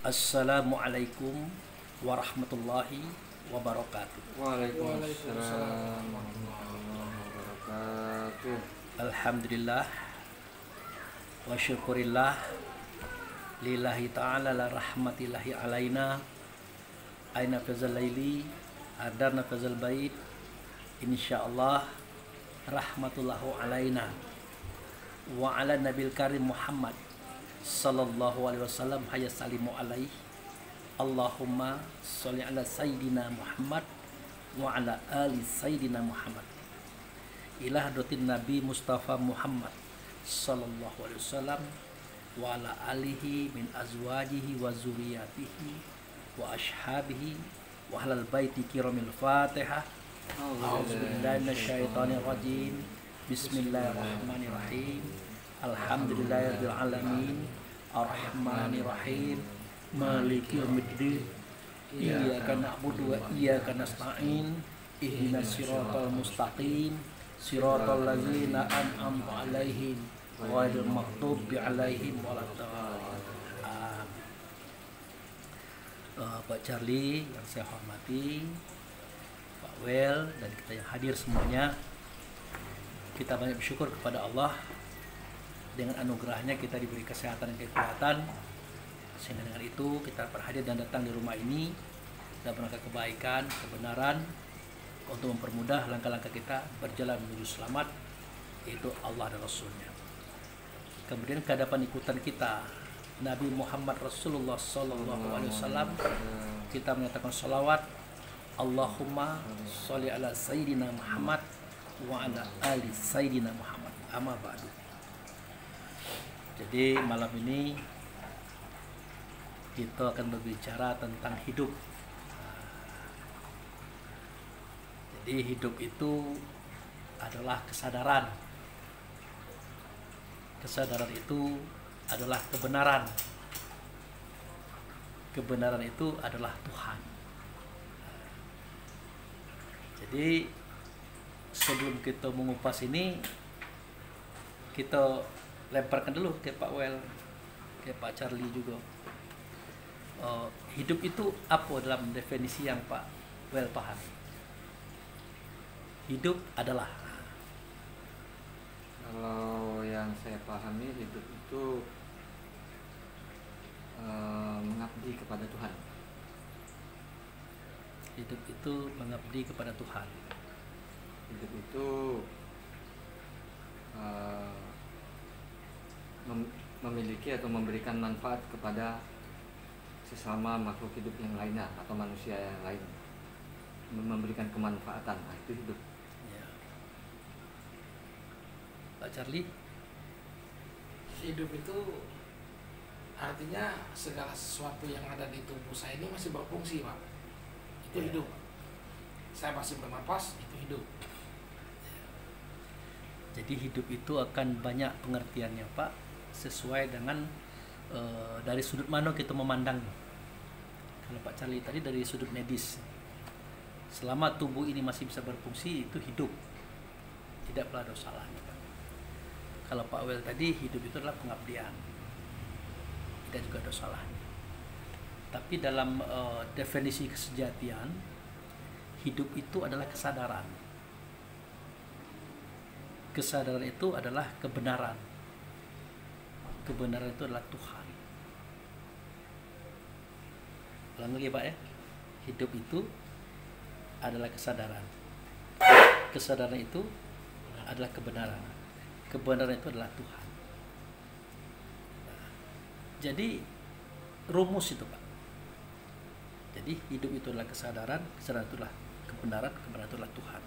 Assalamualaikum warahmatullahi wabarakatuh. Waalaikumsalam warahmatullahi wabarakatuh. Alhamdulillah wa syukurillah lillahi ta'ala la rahmatillahi alaina aina fazal laili adarna fazal bait insyaallah rahmatullahu alaina wa ala nabil karim Muhammad sallallahu alaihi wasallam hayya salimu alaihi Allahumma sholli ala sayyidina Muhammad wa ala ali sayyidina Muhammad ila hadratin Nabi Mustafa Muhammad sallallahu alaihi wasallam wa ala alihi min azwajihi wa zuriyatihi wa ashabihi wa ahlal baiti kiramil Fatihah. A'udzubillahi minasyaitonir rajim. Bismillahirrahmanirrahim. Alhamdulillahirabbil alamin. Arrahmanir rahim. Maliki yaumiddin. Iyyaka na'budu wa iyyaka nasta'in. Ihdinas siratal mustaqim. Siratal ladzina an'amta 'alaihim ghairil maghdubi 'alaihim waladdallin. Pak Charlie yang saya hormati, Pak Wel dan kita yang hadir semuanya, kita banyak bersyukur kepada Allah. Dengan anugerahnya kita diberi kesehatan dan kekuatan, sehingga dengan itu kita berhadir dan datang di rumah ini dalam rangka kebaikan, kebenaran, untuk mempermudah langkah-langkah kita berjalan menuju selamat, yaitu Allah dan Rasulnya. Kemudian kehadapan ikutan kita Nabi Muhammad Rasulullah Sallallahu Alaihi Wasallam, kita menyatakan salawat Allahumma sholli ala Sayyidina Muhammad wa ala ali Sayyidina Muhammad. Amma ba'du. Jadi malam ini kita akan berbicara tentang hidup. Jadi hidup itu adalah kesadaran. Kesadaran itu adalah kebenaran. Kebenaran itu adalah Tuhan. Jadi sebelum kita mengupas ini, kita lemparkan dulu ke Pak Wel, ke Pak Charlie juga. Hidup itu apa dalam definisi yang Pak Wel pahami? Hidup adalah, Kalau yang saya pahami, hidup itu mengabdi kepada Tuhan. hidup itu mengabdi kepada Tuhan. Hidup itu memiliki atau memberikan manfaat kepada sesama makhluk hidup yang lainnya atau manusia yang lain, memberikan kemanfaatan. Nah, itu hidup. Ya. Pak Charlie? Hidup itu artinya segala sesuatu yang ada di tubuh saya ini masih berfungsi, Pak. Itu Ya. hidup. Saya masih bernapas, itu hidup. Jadi hidup itu akan banyak pengertiannya, Pak, sesuai dengan dari sudut mana kita memandang. Kalau Pak Charlie tadi dari sudut medis, selama tubuh ini masih bisa berfungsi, itu hidup, tidak pernah ada salahnya, Pak. Kalau Pak Wel tadi, hidup itu adalah pengabdian, tidak juga ada salahnya. Tapi dalam definisi kesejatian, hidup itu adalah kesadaran. Kesadaran itu adalah kebenaran. Kebenaran itu adalah Tuhan. Ulang lagi, Pak, ya. Hidup itu adalah kesadaran. Kesadaran itu adalah kebenaran. Kebenaran itu adalah Tuhan. Nah, jadi rumus itu, Pak. Jadi hidup itu adalah kesadaran itu adalah kebenaran itu adalah Tuhan.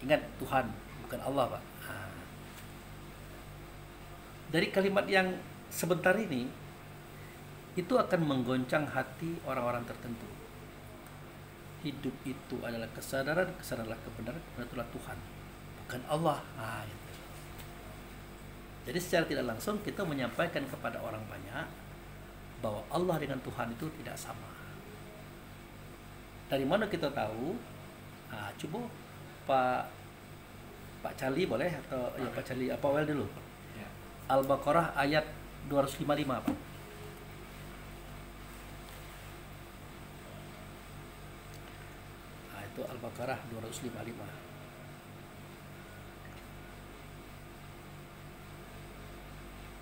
Ingat, Tuhan, bukan Allah, Pak. Nah, dari kalimat yang sebentar ini, itu akan menggoncang hati orang-orang tertentu. Hidup itu adalah kesadaran adalah kebenaran itu adalah Tuhan, bukan Allah. Nah, itu. Jadi secara tidak langsung kita menyampaikan kepada orang banyak bahwa Allah dengan Tuhan itu tidak sama. Dari mana kita tahu? Nah, coba Pak Charlie boleh, atau ya Pak Charlie apa Wel dulu? Ya. Al-Baqarah ayat 255, Pak. Al-Baqarah 255.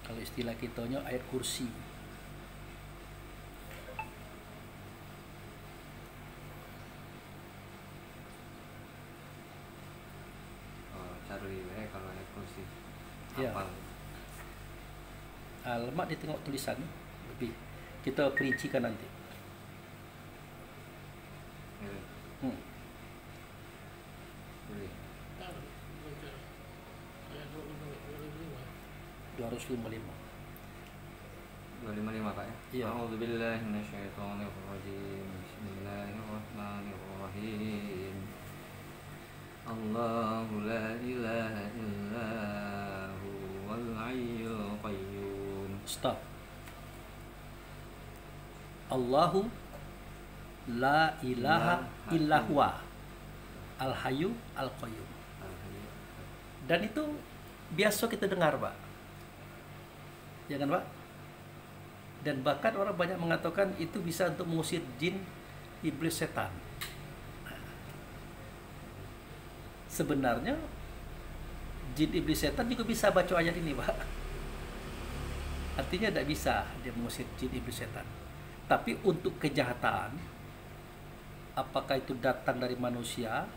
Kalau istilah kitanya ayat kursi. Charlie kalau ayat kursi Ya. hafal. Lemak dia tengok tulisan lebih. Kita perincikan nanti. Ya, Hmm. boleh. Nah, baca ayat 255. 255. 255 Pak ya? Iya. A'udzubillahi minasyaitonirrajim. Bismillahirrahmanirrahim. Allahu la ilaha illa huwal hayyul qayyum. Stop. Allahu la ilaha illa huwa al-hayyu al-qayyum. Al-hayyul. Dan itu biasa kita dengar, Pak. Ya kan, Pak? Dan bahkan orang banyak mengatakan itu bisa untuk mengusir jin, iblis, setan. Sebenarnya jin, iblis, setan juga bisa baca ayat ini, Pak. Artinya tidak bisa dia mengusir jin, iblis, setan. Tapi untuk kejahatan, apakah itu datang dari manusia,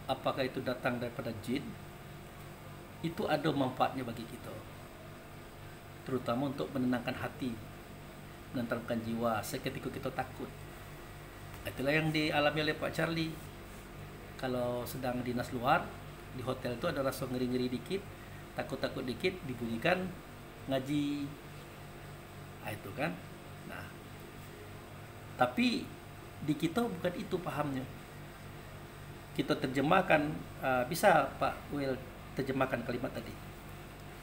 apakah itu datang daripada jin, itu ada manfaatnya bagi kita. Terutama untuk menenangkan hati, menenangkan jiwa seketika kita takut. Itulah yang dialami oleh Pak Charlie. Kalau sedang dinas luar, di hotel itu ada rasa ngeri-ngeri dikit, takut-takut dikit, dibunyikan ngaji. Nah, itu kan. Nah, tapi di kita bukan itu pahamnya. Kita terjemahkan, bisa Pak Will terjemahkan kalimat tadi?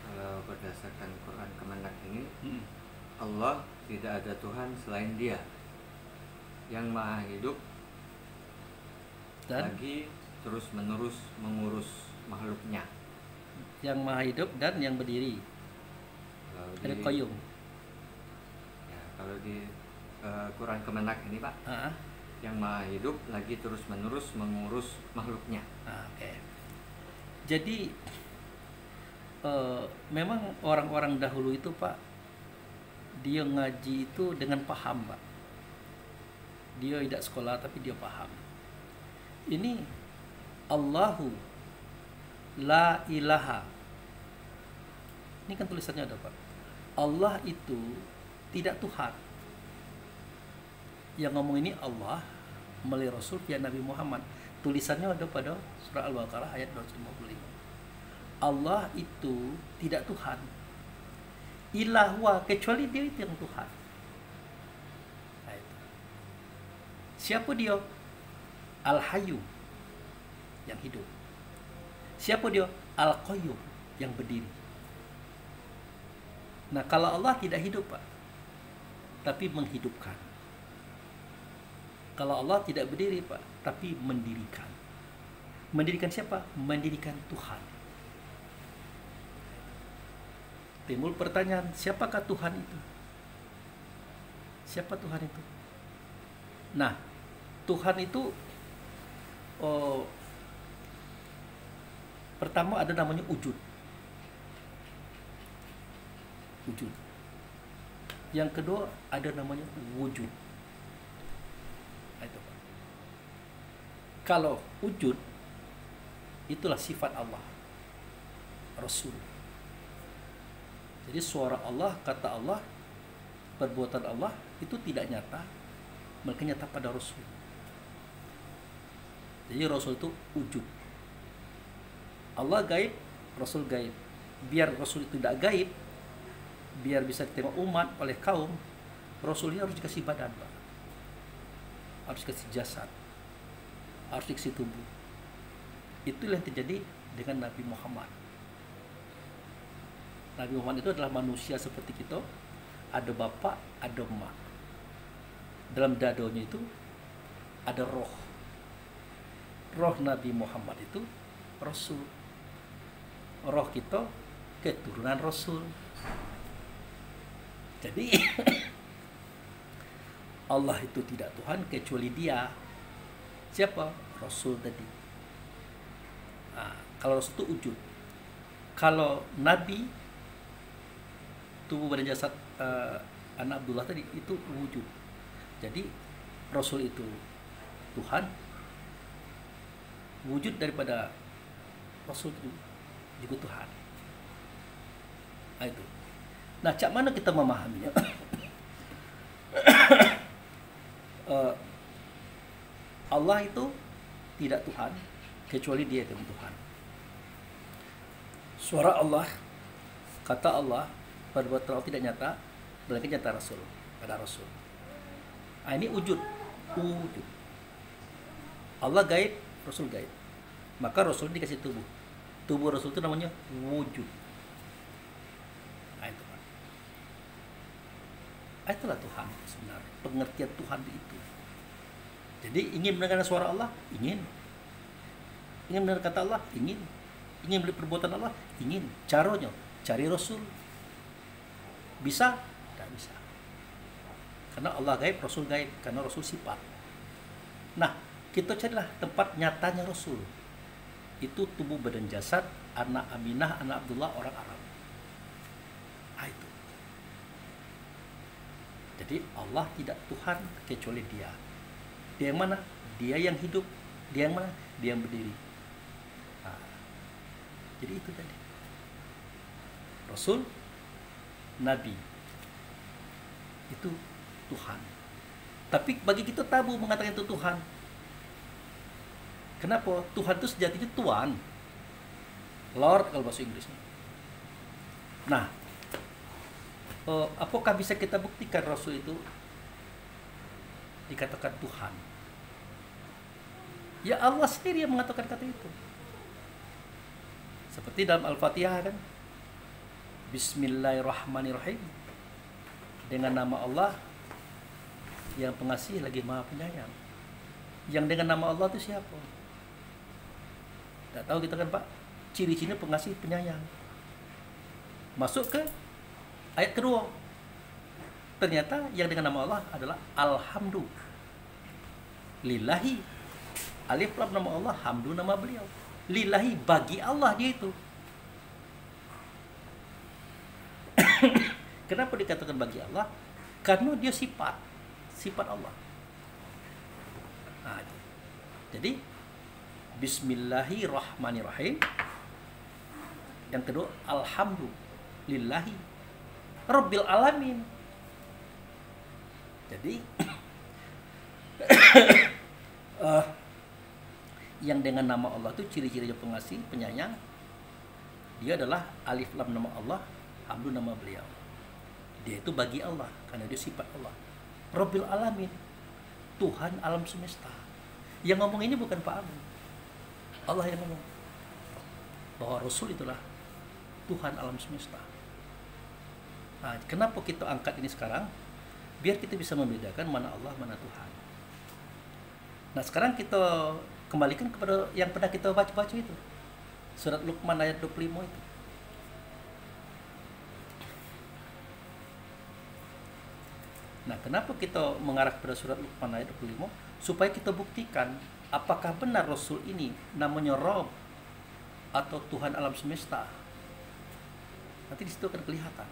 Kalau berdasarkan Quran Kemenak ini, Allah tidak ada Tuhan selain Dia yang Maha Hidup Dan lagi terus-menerus mengurus makhluknya. yang maha hidup dan yang berdiri. Kalau Ada di, qayyum. ya, kalau di Quran Kemenak ini Pak, Ah, yang Maha Hidup lagi terus-menerus mengurus makhluknya. oke. Jadi memang orang-orang dahulu itu, Pak, dia ngaji itu dengan paham, Pak. Dia tidak sekolah tapi dia paham. Ini Allahu la ilaha. Ini kan tulisannya ada, Pak. Allah itu tidak Tuhan. Yang ngomong ini Allah melalui Rasul via Nabi Muhammad. Tulisannya ada pada surah Al-Baqarah ayat 255. Allah itu tidak Tuhan. Ilahwa, kecuali dia itu yang Tuhan. Nah, itu. Siapa dia? Al-Hayyu, yang hidup. Siapa dia? Al-Qayyum, yang berdiri. Nah, kalau Allah tidak hidup, Pak, tapi menghidupkan. Kalau Allah tidak berdiri, Pak, tapi mendirikan. Mendirikan siapa? Mendirikan Tuhan. Timbul pertanyaan, siapakah Tuhan itu? Siapa Tuhan itu? Nah, Tuhan itu pertama ada namanya wujud. Wujud. Yang kedua ada namanya wujud. Nah, itu, Pak. Kalau wujud itulah sifat Allah, Rasul. Jadi suara Allah, kata Allah, perbuatan Allah itu tidak nyata, melainkan nyata pada Rasul. Jadi Rasul itu wujud. Allah gaib, Rasul gaib. Biar Rasul itu tidak gaib, biar bisa ditengok umat oleh kaum, Rasulnya harus dikasih badan, Pak. Harus dikasih jasad, harus dikasih tubuh. Itulah yang terjadi dengan Nabi Muhammad. Nabi Muhammad itu adalah manusia seperti kita, ada bapak, ada emak. Dalam dadanya itu ada roh. Roh Nabi Muhammad itu Rasul. Roh kita keturunan Rasul. Jadi Allah itu tidak Tuhan kecuali Dia. Siapa? Rasul tadi. Nah, kalau Rasul itu wujud. Kalau Nabi, tubuh badan jasad anak Abdullah tadi itu wujud. Jadi Rasul itu Tuhan, wujud daripada Rasul itu juga Tuhan. Nah itu. Nah, cak mana kita memahaminya? Allah itu tidak Tuhan kecuali Dia yang Tuhan. Suara Allah, kata Allah, perbuatan Allah tidak nyata, melainkan nyata Rasul, pada Rasul. Nah, ini wujud. Allah gaib, Rasul gaib. Maka Rasul dikasih tubuh. Tubuh Rasul itu namanya wujud. Nah, itu kan. Itulah Tuhan sebenarnya. Pengertian Tuhan itu. Jadi ingin mendengar suara Allah, ingin. Ingin mendengar kata Allah, ingin. Ingin melihat perbuatan Allah, ingin. Caranya cari Rasul. Bisa? Tidak bisa. Karena Allah gaib, Rasul gaib. Karena Rasul sifat. Nah, kita carilah tempat nyatanya Rasul. Itu tubuh badan jasad anak Aminah, anak Abdullah, orang Arab. Nah, itu. Jadi Allah tidak Tuhan kecuali Dia. Dia yang mana? Dia yang hidup. Dia yang mana? Dia yang berdiri. Nah, jadi itu tadi. Rasul, Nabi, itu Tuhan. Tapi bagi kita tabu mengatakan itu Tuhan. Kenapa? Tuhan itu sejatinya Tuan, Lord kalau bahasa Inggrisnya. Nah, apakah bisa kita buktikan Rasul itu dikatakan Tuhan? Ya Allah sendiri yang mengatakan kata itu. Seperti dalam Al-Fatihah kan, Bismillahirrahmanirrahim. Dengan nama Allah yang pengasih lagi maha penyayang. Yang dengan nama Allah itu siapa? Tidak tahu kita kan Pak. Ciri-cirinya pengasih penyayang. Masuk ke ayat kedua. Ternyata yang dengan nama Allah adalah Alhamdulillah. Lillahi. Alif lam nama Allah, hamdu nama beliau. Lillahi, bagi Allah dia itu. Kenapa dikatakan bagi Allah? Karena dia sifat Allah. Nah, jadi Bismillahirrahmanirrahim. Yang kedua, Alhamdulillahi Rabbil Alamin. Jadi yang dengan nama Allah itu ciri-cirinya pengasih, penyayang. Dia adalah alif lam nama Allah, hamdu nama beliau. Dia itu bagi Allah karena dia sifat Allah. Rabbil Alamin, Tuhan alam semesta. Yang ngomong ini bukan Pak Abu, Allah yang ngomong bahwa Rasul itulah Tuhan alam semesta. Nah, kenapa kita angkat ini sekarang? Biar kita bisa membedakan mana Allah, mana Tuhan. Nah, sekarang kita kembalikan kepada yang pernah kita baca-baca itu. Surat Luqman ayat 25 itu. Nah, kenapa kita mengarah kepada surat Luqman ayat 25? Supaya kita buktikan apakah benar Rasul ini namanya Rabb atau Tuhan alam semesta. Nanti di situ akan kelihatan.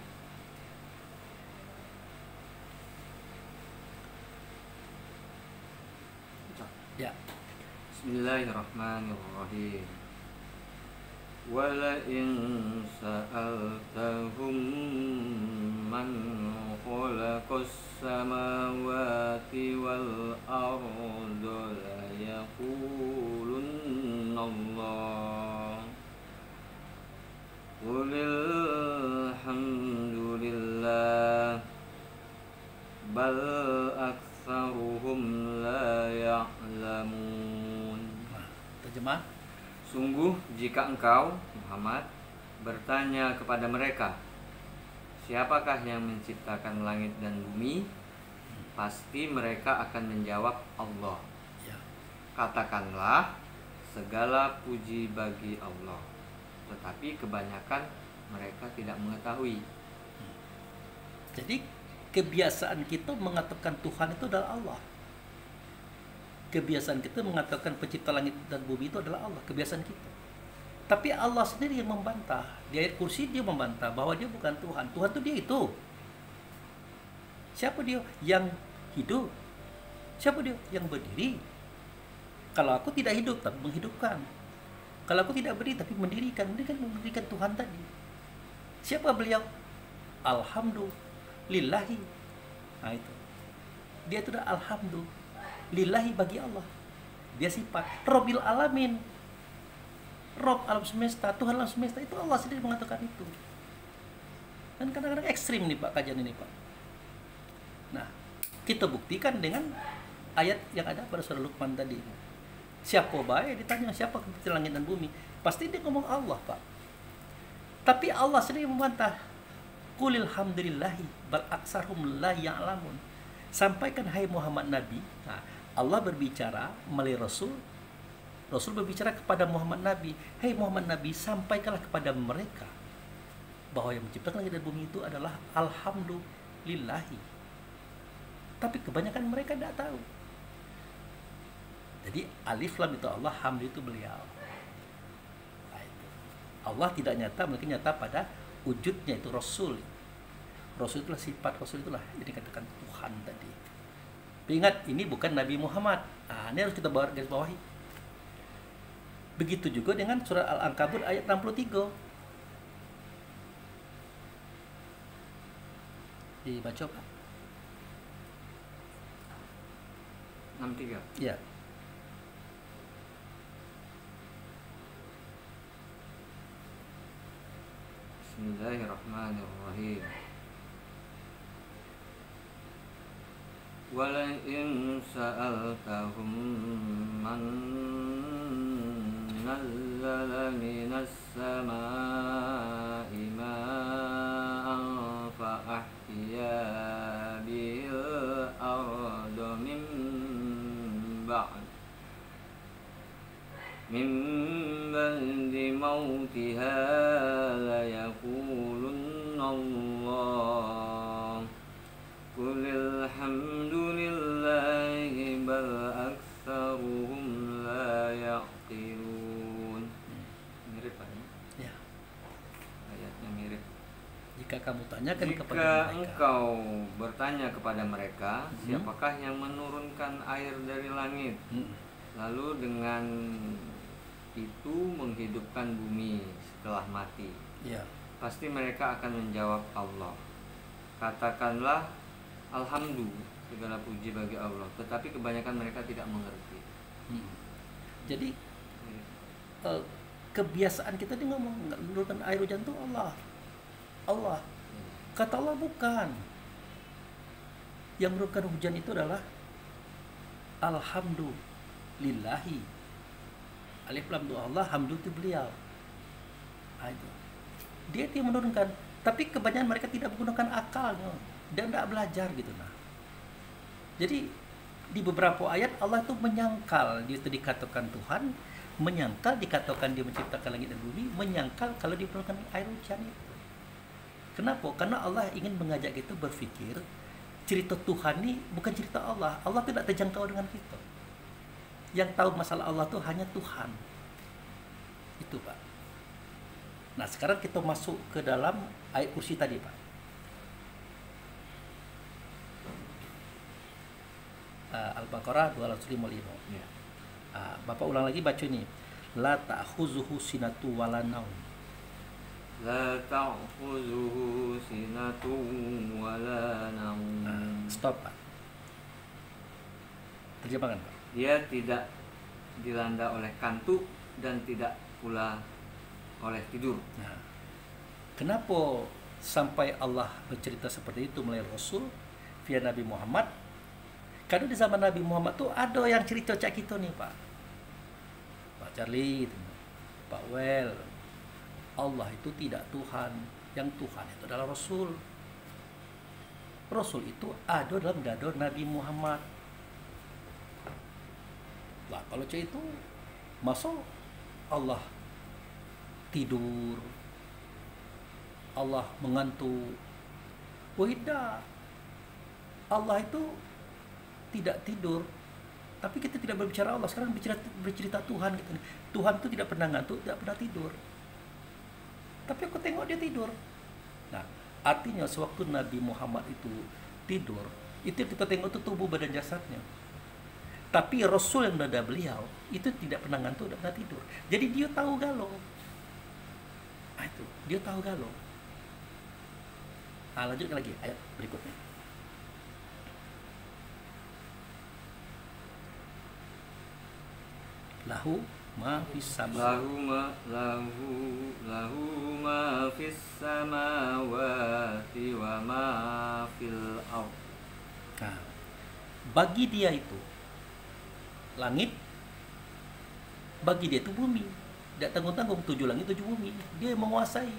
Ya. Bismillahirrahmanirrahim. Wala in sa'altahum man khalaqas samawati wal arda la yaqulunna Allah. Qulil hamdulillah bal aktsaruhum la ya'lamun. Terjemah. Sungguh jika engkau, Muhammad, bertanya kepada mereka, siapakah yang menciptakan langit dan bumi? Pasti mereka akan menjawab Allah. Ya. Katakanlah, segala puji bagi Allah. Tetapi kebanyakan mereka tidak mengetahui. Jadi kebiasaan kita mengatakan Tuhan itu adalah Allah. Kebiasaan kita mengatakan pencipta langit dan bumi itu adalah Allah, kebiasaan kita. Tapi Allah sendiri yang membantah. Di ayat kursi dia membantah bahwa dia bukan Tuhan. Tuhan itu dia itu. Siapa dia? Yang hidup. Siapa dia? Yang berdiri. Kalau aku tidak hidup tapi menghidupkan. Kalau aku tidak berdiri tapi mendirikan Tuhan tadi. Siapa beliau? Alhamdulillahi. Nah itu. Dia itu adalah alhamdulillahi bagi Allah. Dia sifat Rabbil Alamin. Rob alam semesta, Tuhan alam semesta, itu Allah sendiri mengatakan itu. Dan kadang-kadang ekstrim nih Pak kajian ini Pak. Nah, kita buktikan dengan ayat yang ada pada surah Luqman tadi. Siapa baik ditanya siapa pencipta langit dan bumi, pasti dia ngomong Allah Pak. Tapi Allah sendiri membantah. Qulil hamdulillahi bal aksarhum la ya'lamun. Sampaikan hai Muhammad Nabi. Nah, Allah berbicara melalui Rasul berbicara kepada Muhammad Nabi, "Hei Muhammad Nabi, sampaikanlah kepada mereka bahwa yang menciptakan langit dan bumi itu adalah alhamdulillahi." Tapi kebanyakan mereka tidak tahu. Jadi alif lam itu Allah, hamd itu beliau. Nah, itu. Allah tidak nyata, mungkin nyata pada wujudnya itu Rasul. Rasul itulah sifat, Rasul itulah yang dikatakan Tuhan tadi. Tapi ingat, ini bukan Nabi Muhammad. Nah, ini harus kita garis bawahi. Begitu juga dengan surah Al-Ankabut ayat 63. Dibaca Pak. 63. Ya. Bismillahirrahmanirrahim. Walain sa'altahum man nazzala minas samaa'i ma'an fa ahya bil arda min ba'di mautiha la yaqulunna Allah qulil hamdulillahi bal aktsaruhum la yaqilun. Mirip Pak Ya. ayatnya mirip. Jika kamu tanyakan kepada Jika mereka, engkau bertanya kepada mereka, siapakah yang menurunkan air dari langit, lalu dengan itu menghidupkan bumi setelah mati, ya. pasti mereka akan menjawab Allah. Katakanlah alhamdulillah, segala puji bagi Allah, tetapi kebanyakan mereka tidak mengerti. Jadi kebiasaan kita dia ngomong nggak menurunkan air hujan itu Allah. Kata Allah bukan. Yang menurunkan hujan itu adalah alhamdulillahi. Alif lam itu Allah, hamdu itu beliau. Nah, itu. Dia itu yang menurunkan. Tapi kebanyakan mereka tidak menggunakan akalnya dan tidak belajar gitu nah. Jadi di beberapa ayat Allah itu menyangkal, dia itu dikatakan Tuhan, menyangkal dikatakan dia menciptakan langit dan bumi, menyangkal kalau dia menurunkan air hujan itu. Kenapa? Karena Allah ingin mengajak kita berpikir cerita Tuhan ini bukan cerita Allah. Allah tidak terjangkau dengan kita. Yang tahu masalah Allah itu hanya Tuhan. Itu Pak. Nah sekarang kita masuk ke dalam ayat kursi tadi Pak. Al-Baqarah 255. Ya. Bapak ulang lagi baca ini. La ta'khuzuhu sinatu wala naum. La ta'khuzuhu sinatun wala naum. Stop Pak. Terjemahkan Pak. Dia tidak dilanda oleh kantuk dan tidak pula oleh tidur. Nah, kenapa sampai Allah bercerita seperti itu melalui Rasul via Nabi Muhammad? Karena di zaman Nabi Muhammad tuh ada yang cerita cak kita nih Pak. Pak Charlie, Pak Well, Allah itu tidak Tuhan. Yang Tuhan itu adalah Rasul. Rasul itu ada dalam dada Nabi Muhammad. Lah kalau cak itu masa Allah tidur, Allah mengantuk. Tidak. Allah itu tidak tidur, Tapi kita tidak berbicara Allah, sekarang bercerita Tuhan gitu. Tuhan itu tidak pernah ngantuk, tidak pernah tidur. Tapi aku tengok dia tidur. Nah, artinya sewaktu Nabi Muhammad itu tidur, itu yang kita tengok itu tubuh badan jasadnya. Tapi Rasul yang berada beliau itu tidak pernah ngantuk, tidak pernah tidur. Jadi dia tahu galau. Nah, itu dia tahu galau. Nah, lanjut lagi ayat berikutnya. Lahu ma fis lahu ma fis samawati wa ma fil ardh. Nah, bagi dia itu langit, bagi dia itu bumi. Tidak tanggung-tanggung, 7 langit 7 bumi. Dia yang menguasai.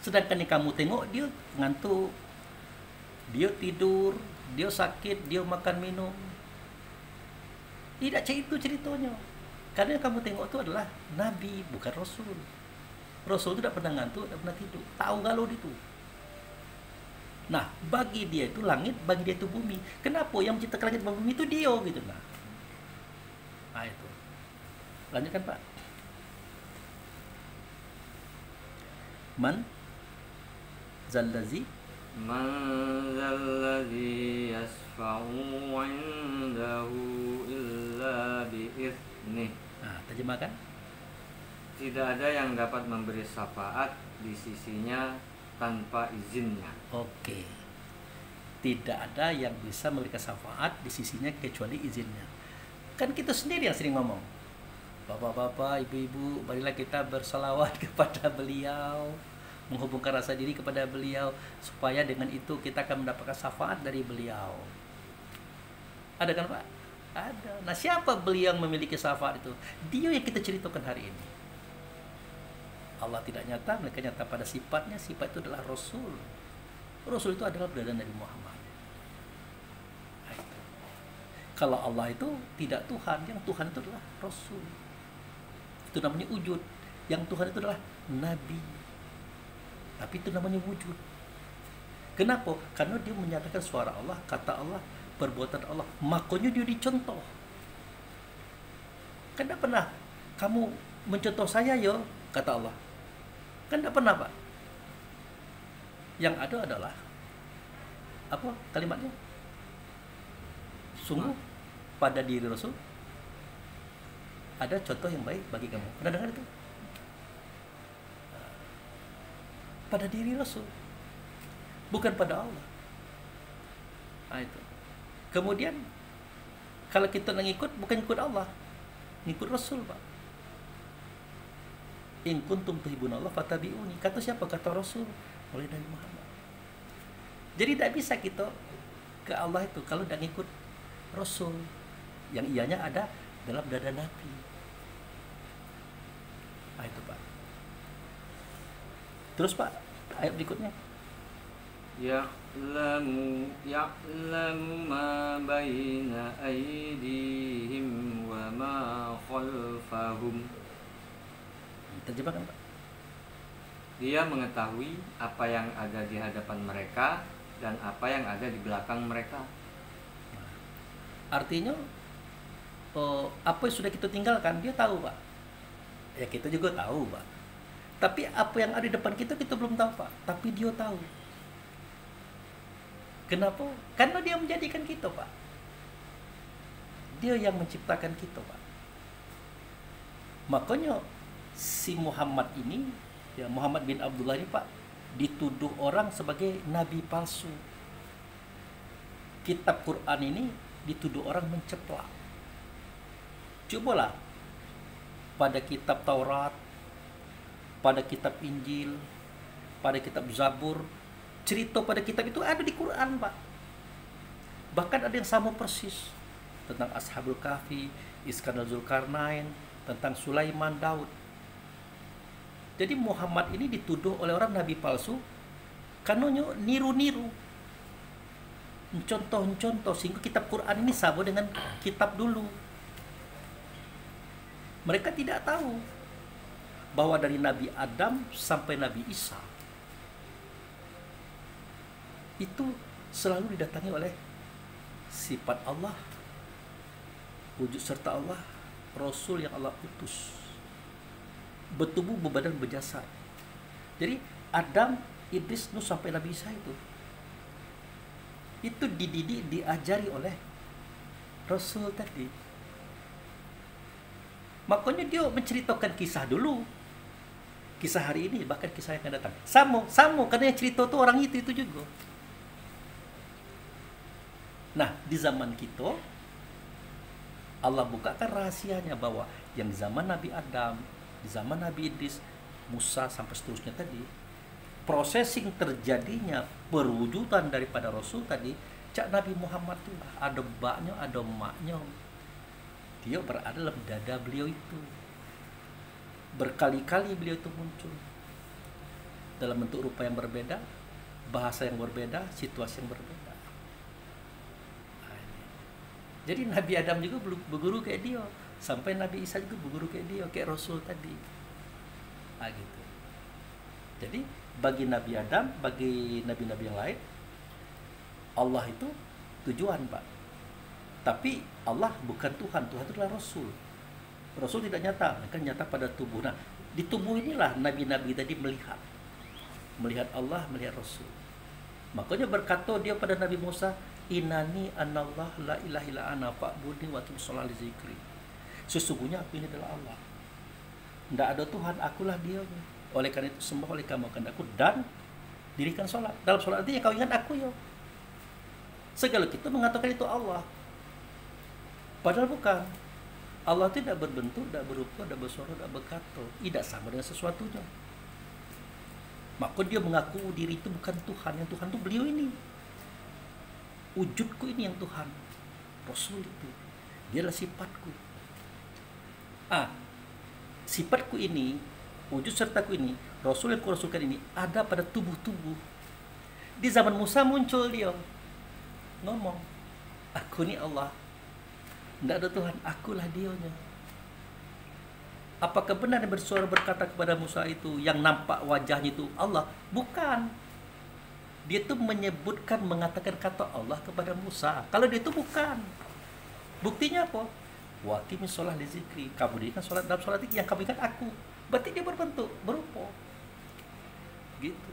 Sedangkan yang kamu tengok, dia ngantuk, dia tidur, dia sakit, dia makan minum. Tidak itu ceritanya. Karena yang kamu tengok itu adalah Nabi, bukan Rasul. Rasul itu tidak pernah ngantuk, tidak pernah tidur. Tahu galau itu. Nah, bagi dia itu langit, bagi dia itu bumi. Kenapa yang menciptakan langit dan bumi itu dia gitu. Nah itu. Lanjutkan Pak. Man zallazi yasfa'u 'indahu illa bi'idnih. Nah, terjemahkan. Tidak ada yang dapat memberi syafaat di sisinya tanpa izinnya. Oke. Tidak ada yang bisa memberikan syafaat di sisinya kecuali izinnya. Kan kita sendiri yang sering ngomong. Bapak-bapak, ibu-ibu, marilah kita bersalawat kepada beliau, menghubungkan rasa diri kepada beliau, supaya dengan itu kita akan mendapatkan syafaat dari beliau. Ada kan Pak? Ada. Nah, siapa beliau yang memiliki syafaat itu? Dia yang kita ceritakan hari ini. Allah tidak nyata, mereka nyata pada sifatnya. Sifat itu adalah Rasul. Rasul itu adalah berada Nabi Muhammad. Nah, itu. Kalau Allah itu tidak Tuhan, yang Tuhan itu adalah Rasul. Itu namanya wujud. Yang Tuhan itu adalah Nabi. Tapi itu namanya wujud. Kenapa? Karena dia menyatakan suara Allah, kata Allah, perbuatan Allah. Makanya dia dicontoh. Kan tidak pernah kamu mencontoh saya yo, kata Allah. Kan tidak pernah Pak. Yang ada adalah apa kalimatnya? Sungguh pada diri Rasul ada contoh yang baik bagi kamu. Pernah dengar itu? Pada diri Rasul, bukan pada Allah. Nah, itu. Kemudian kalau kita ngikut, bukan ikut Allah, ngikut Rasul Pak. In kuntum tuhibbuna Allah fattabi'uni. Kata siapa? Kata Rasul oleh Nabi Muhammad. Jadi tidak bisa kita ke Allah itu kalau tidak ngikut Rasul yang ianya ada dalam dada Nabi. Nah, itu Pak. Terus Pak, ayat berikutnya. Ya'lamu ma baina aydihim wa ma khalfahum. Terjemahkan Pak. Dia mengetahui apa yang ada di hadapan mereka dan apa yang ada di belakang mereka. Artinya apa yang sudah kita tinggalkan dia tahu Pak. Ya kita juga tahu Pak. Tapi apa yang ada di depan kita belum tahu Pak. Tapi dia tahu. Kenapa? Karena dia menjadikan kita Pak. Dia yang menciptakan kita Pak. Makanya si Muhammad ini, ya Muhammad bin Abdullah ini Pak, dituduh orang sebagai nabi palsu. Kitab Quran ini dituduh orang menceplak. Cobalah pada kitab Taurat, pada kitab Injil, pada kitab Zabur, cerita pada kitab itu ada di Quran Pak. Bahkan ada yang sama persis tentang Ashabul Kahfi, Iskandar Zulkarnain, tentang Sulaiman, Daud. Jadi Muhammad ini dituduh oleh orang nabi palsu karena niru-niru, contoh-contoh, sehingga kitab Quran ini sama dengan kitab dulu. Mereka tidak tahu bahwa dari Nabi Adam sampai Nabi Isa itu selalu didatangi oleh sifat Allah, wujud serta Allah, Rasul yang Allah utus, bertubuh, berbadan, berjasad. Jadi Adam, Idris, Nuh sampai Nabi Isa itu dididik, diajari oleh Rasul tadi. Makanya dia menceritakan kisah dulu, kisah hari ini, bahkan kisah yang akan datang. Sama, karena yang cerita itu orang itu juga. Nah, di zaman kita Allah bukakan rahasianya bahwa yang di zaman Nabi Adam, di zaman Nabi Idris, Musa sampai seterusnya tadi, processing terjadinya perwujudan daripada Rasul tadi, cak Nabi Muhammad itu ada baknya, ada emaknya. Dia berada dalam dada beliau itu. Berkali-kali beliau itu muncul dalam bentuk rupa yang berbeda, bahasa yang berbeda, situasi yang berbeda. Jadi Nabi Adam juga berguru kayak dia, sampai Nabi Isa juga berguru kayak dia, kayak Rasul tadi. Gitu. Jadi bagi Nabi Adam, bagi nabi-nabi yang lain, Allah itu tujuan, Pak. Tapi Allah bukan Tuhan, Tuhan itu adalah Rasul. Rasul tidak nyata, mereka nyata pada tubuh. Nah, di tubuh inilah nabi-nabi tadi melihat Allah, melihat Rasul. Makanya berkata dia pada Nabi Musa, Inani anallah la ilaha illa ana fa'budni wa aqim shalah li zikri. Sesungguhnya aku ini adalah Allah. Tidak ada Tuhan, akulah dia. Oleh karena itu sembah oleh kamu akan aku dan dirikan sholat. Dalam sholat itu ya kau ingat aku ya. Segala kita mengatakan itu Allah. Padahal bukan. Allah tidak berbentuk, tidak berupa, tidak bersuara, tidak berkata. Tidak sama dengan sesuatunya. Maka dia mengaku diri itu bukan Tuhan. Yang Tuhan itu beliau ini. Wujudku ini yang Tuhan. Rasul itu. Dia adalah sifatku. Sifatku ini, wujud sertaku ini, Rasul yang kurasulkan ini, ada pada tubuh-tubuh. Di zaman Musa muncul dia. Ngomong. Aku ini Allah. Tidak ada Tuhan, akulah dianya. Apakah benar yang bersuara berkata kepada Musa itu, yang nampak wajahnya itu Allah? Bukan. Dia itu menyebutkan, mengatakan kata Allah kepada Musa. Kalau dia itu bukan. Buktinya apa? Wa qimis shalah li zikri. Kamu dirikan sholat, dalam sholat yang kamu ingat aku. Berarti dia berbentuk, berupa. Gitu.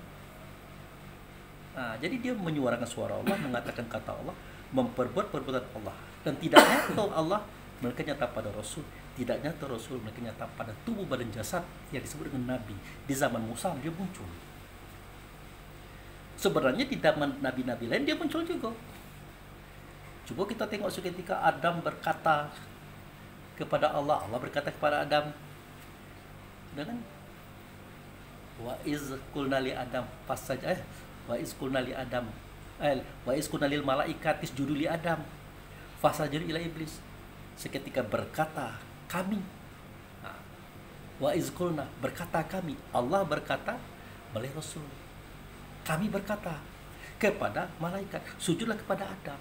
Nah, jadi dia menyuarakan suara Allah, mengatakan kata Allah, memperbuat perbuatan Allah. Dan tidak nyata Allah, mereka nyata pada Rasul. Tidak nyata Rasul, mereka nyata pada tubuh badan jasad yang disebut dengan Nabi. Di zaman Musa dia muncul. Sebenarnya di zaman Nabi-Nabi lain dia muncul juga. Coba kita tengok seketika Adam berkata kepada Allah, Allah berkata kepada Adam, dengan wa iz qulna li Adam wa iz qulna li Adam wa iz qulna lil malaikati isjudu li Adam fasajadu ila iblis. Seketika berkata kami, wa iz qulna, berkata kami, Allah berkata melalui Rasul, kami berkata kepada malaikat, sujudlah kepada Adam.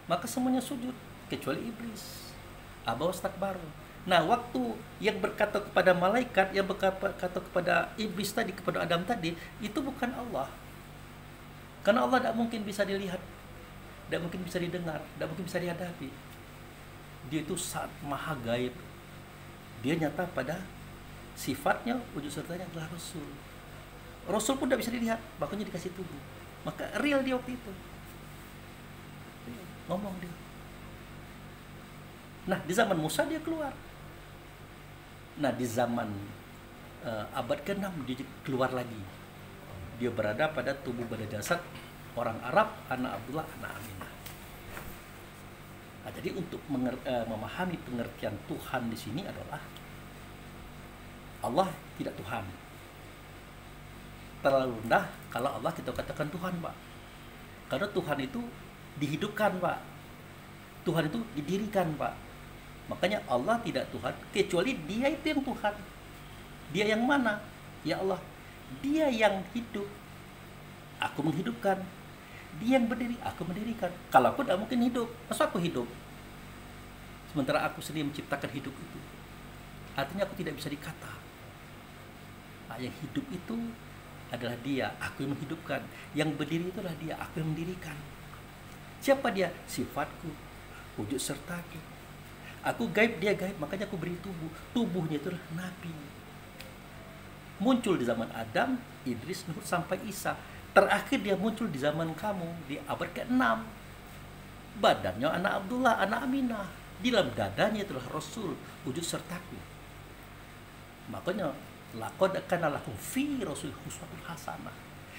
Maka semuanya sujud kecuali iblis. Aba wastakbar. Nah, waktu yang berkata kepada malaikat, yang berkata kepada iblis tadi, kepada Adam tadi, itu bukan Allah. Karena Allah tidak mungkin bisa dilihat, tidak mungkin bisa didengar, tidak mungkin bisa dihadapi. Dia itu saat maha gaib. Dia nyata pada sifatnya, wujud sertanya adalah Rasul. Rasul pun tidak bisa dilihat, makanya dikasih tubuh. Maka real dia waktu itu. Ngomong dia. Nah, di zaman Musa dia keluar. Nah, di zaman abad ke-6 dia keluar lagi. Dia berada pada tubuh badan jasad orang Arab, anak Abdullah, anak Aminah. Nah, jadi untuk memahami pengertian Tuhan di sini adalah Allah tidak Tuhan. Terlalu rendah kalau Allah kita katakan Tuhan, Pak. Karena Tuhan itu dihidupkan, Pak. Tuhan itu didirikan, Pak. Makanya Allah tidak Tuhan kecuali Dia itu yang Tuhan. Dia yang mana? Ya Allah. Dia yang hidup. Aku menghidupkan. Dia yang berdiri, aku mendirikan. Kalau aku tidak mungkin hidup, masa aku hidup? Sementara aku sendiri menciptakan hidup itu. Artinya aku tidak bisa dikata. Nah, yang hidup itu adalah Dia, aku yang menghidupkan. Yang berdiri itu adalah Dia, aku yang mendirikan. Siapa dia? Sifatku, wujud sertaku. Aku gaib, dia gaib, makanya aku beri tubuh. Tubuhnya itulah Nabi. Muncul di zaman Adam, Idris, Nuh, sampai Isa. Terakhir dia muncul di zaman kamu, di abad ke-6. Badannya anak Abdullah, anak Aminah. Di dalam dadanya itulah Rasul, wujud sertaku. Makanya, laqad kana lakum fi Rasul uswatun hasanah.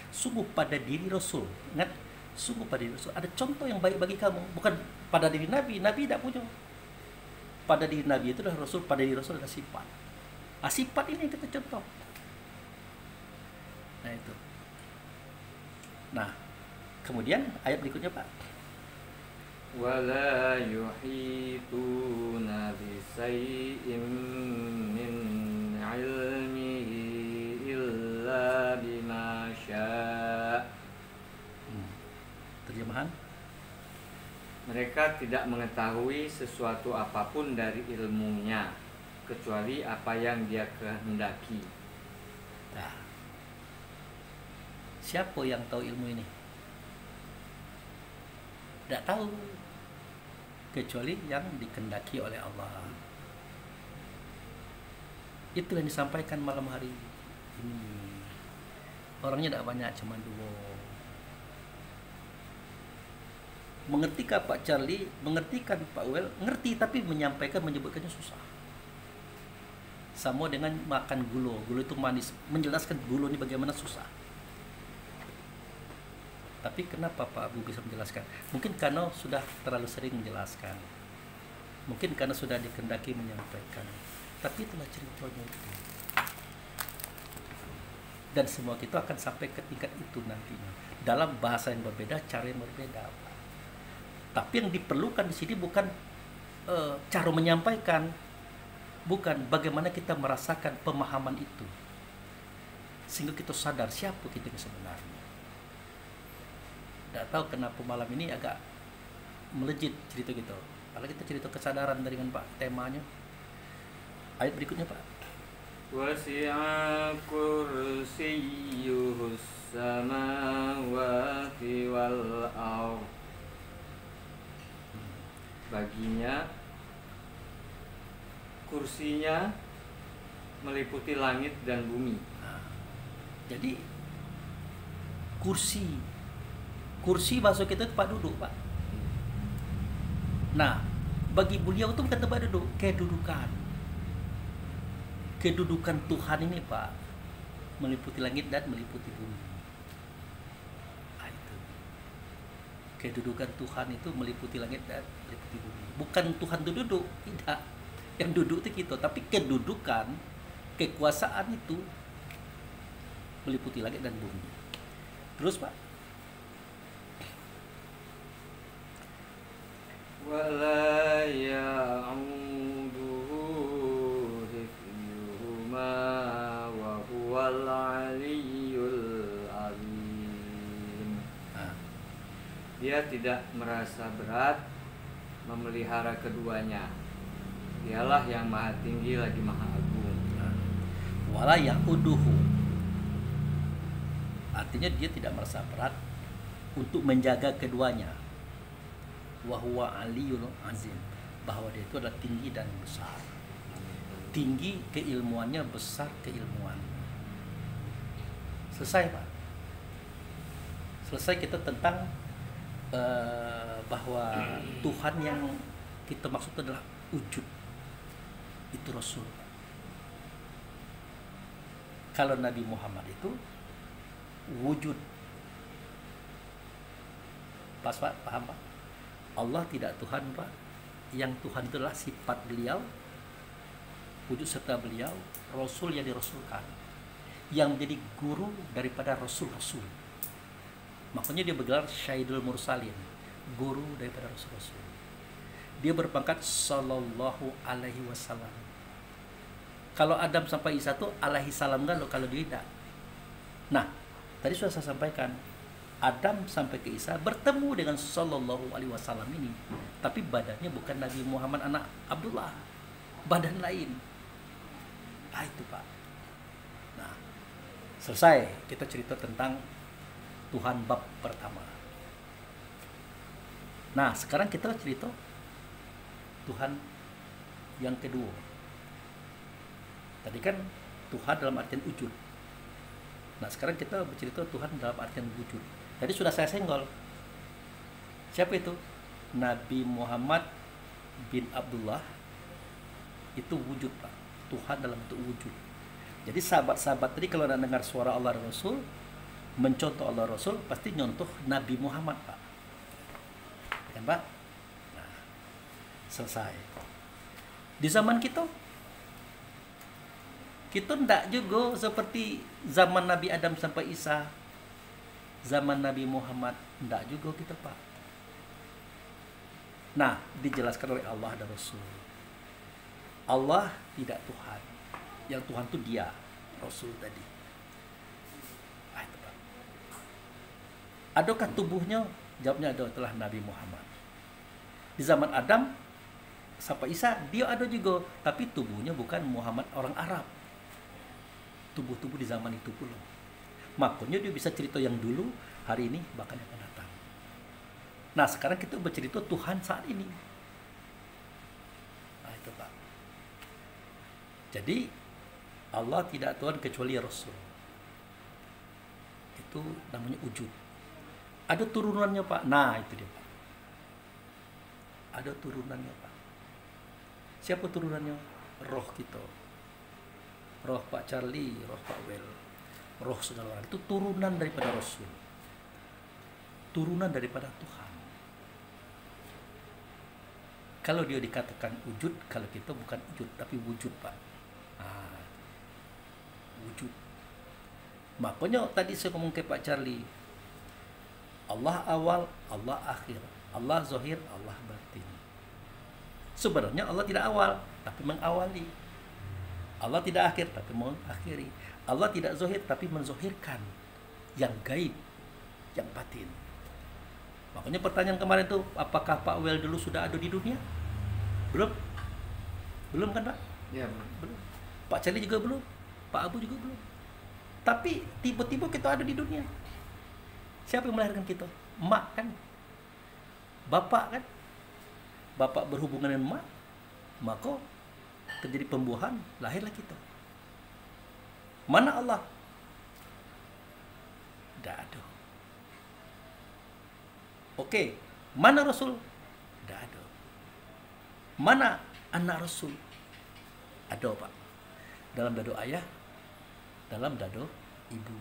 Sungguh pada diri Rasul. Ingat, sungguh pada diri Rasul. Ada contoh yang baik bagi kamu. Bukan pada diri Nabi. Nabi tidak punya. Pada diri Nabi itu adalah Rasul, pada diri Rasul ada sifat. Sifat ini kita contoh. Nah itu. Nah, kemudian ayat berikutnya Pak. Wala yuhituna bisay'in min ilmihi illa bima syaa. Terjemahan. Mereka tidak mengetahui sesuatu apapun dari ilmunya kecuali apa yang dia kehendaki. Nah, siapa yang tahu ilmu ini? Tidak tahu kecuali yang dikehendaki oleh Allah. Itu yang disampaikan malam hari ini. Orangnya tidak banyak, cuma 2. Mengertikan Pak Charlie, mengertikan Pak Well, ngerti tapi menyampaikan, menyebutkannya susah. Sama dengan makan gulo. Gulo itu manis. Menjelaskan gulo ini bagaimana susah. Tapi kenapa Pak Abu bisa menjelaskan? Mungkin karena sudah terlalu sering menjelaskan. Mungkin karena sudah dikehendaki menyampaikan. Tapi itulah ceritanya itu. Dan semua kita akan sampai ke tingkat itu nantinya. Dalam bahasa yang berbeda, cara yang berbeda. Tapi yang diperlukan di sini bukan cara menyampaikan, bukan bagaimana kita merasakan pemahaman itu, sehingga kita sadar siapa kita sebenarnya. Tidak tahu kenapa malam ini agak melejit cerita gitu. Kalau kita cerita kesadaran dengan Pak temanya. Ayat berikutnya Pak. Wasi'a kursiyyuhus samawati wal ardh. Baginya kursinya meliputi langit dan bumi. Nah, jadi kursi bahasa kita tempat duduk Pak. Nah, bagi beliau itu bukan tempat duduk, kedudukan Tuhan ini Pak meliputi langit dan meliputi bumi. Nah, itu. Kedudukan Tuhan itu meliputi langit dan meliputi bumi. Bukan Tuhan itu duduk, tidak. Yang duduk itu kita, tapi kedudukan, kekuasaan itu meliputi langit dan bumi. Terus Pak. Wala ya'uduhu hifdhuhuma wa huwal 'aliyyul 'azim. Dia tidak merasa berat memelihara keduanya. Dialah yang maha tinggi lagi maha agung. Wala ya'uduhu, artinya dia tidak merasa berat untuk menjaga keduanya. Wa huwa 'aliyyul 'azim, bahwa dia itu adalah tinggi dan besar. Tinggi keilmuannya, besar keilmuan. Selesai Pak. Selesai kita tentang bahwa Tuhan yang kita maksud adalah wujud, itu Rasul. Kalau Nabi Muhammad itu wujud. Pas Pak, paham Pak? Allah tidak Tuhan Pak. Yang Tuhan itu adalah sifat beliau, wujud serta beliau, Rasul yang dirasulkan, yang menjadi guru daripada Rasul-Rasul. Makanya dia bergelar Syahidul Mursalin, guru daripada Rasul-Rasul. Dia berpangkat Sallallahu Alaihi Wasallam. Kalau Adam sampai Isa itu alaihi salam kan, kalau dia tidak. Nah, tadi sudah saya sampaikan, Adam sampai ke Isa bertemu dengan Sallallahu Alaihi Wasallam ini, tapi badannya bukan Nabi Muhammad anak Abdullah, badan lain. Ah itu Pak. Nah, selesai kita cerita tentang Tuhan bab pertama. Nah, sekarang kita cerita Tuhan yang kedua. Tadi kan Tuhan dalam artian wujud. Nah, sekarang kita bercerita Tuhan dalam artian wujud. Tadi sudah saya senggol. Siapa itu? Nabi Muhammad bin Abdullah. Itu wujud, Pak. Tuhan dalam bentuk wujud. Jadi sahabat-sahabat tadi kalau dengar suara Allah dan Rasul, mencontoh Allah Rasul, pasti nyontoh Nabi Muhammad, Pak. Kan, Pak? Nah, selesai. Di zaman kita tidak juga seperti zaman Nabi Adam sampai Isa, zaman Nabi Muhammad, tidak juga kita, Pak. Nah, dijelaskan oleh Allah dan Rasul. Allah tidak Tuhan. Yang Tuhan itu dia, Rasul tadi. Itu, Pak. Adakah tubuhnya? Jawabnya adalah Nabi Muhammad. Di zaman Adam sampai Isa, dia ada juga, tapi tubuhnya bukan Muhammad orang Arab. Tubuh-tubuh di zaman itu pula. Makanya dia bisa cerita yang dulu, hari ini, bahkan yang akan datang. Nah, sekarang kita bercerita Tuhan saat ini. Nah, itu, Pak. Jadi, Allah tidak Tuhan kecuali Rasul. Itu namanya wujud. Ada turunannya, Pak. Nah, itu dia, Pak. Ada turunannya, Pak. Siapa turunannya? Roh kita. Roh Pak Charlie, roh Pak Wel, roh segala orang. Itu turunan daripada Rasul. Turunan daripada Tuhan. Kalau dia dikatakan wujud, kalau kita bukan wujud, tapi wujud, Pak. Nah, wujud. Makanya tadi saya ngomong ke Pak Charlie, Allah awal, Allah akhir, Allah zahir, Allah batin. Sebenarnya Allah tidak awal, tapi mengawali. Allah tidak akhir, tapi mengakhiri. Allah tidak zahir, tapi menzohirkan yang gaib, yang batin. Makanya pertanyaan kemarin itu, apakah Pak Wel dulu sudah ada di dunia? Belum? Belum kan, Pak? Ya, Belum. Pak Charlie juga belum, Pak Abu juga belum. Tapi tiba-tiba kita ada di dunia. Siapa yang melahirkan kita? Mak kan? Bapak kan? Bapak berhubungan dengan mak, maka terjadi pembuahan, lahirlah kita. Mana Allah? Tidak ada. Oke, mana Rasul? Tidak ada. Mana anak Rasul? Ada, Pak. Dalam dado ayah, dalam dado ibu.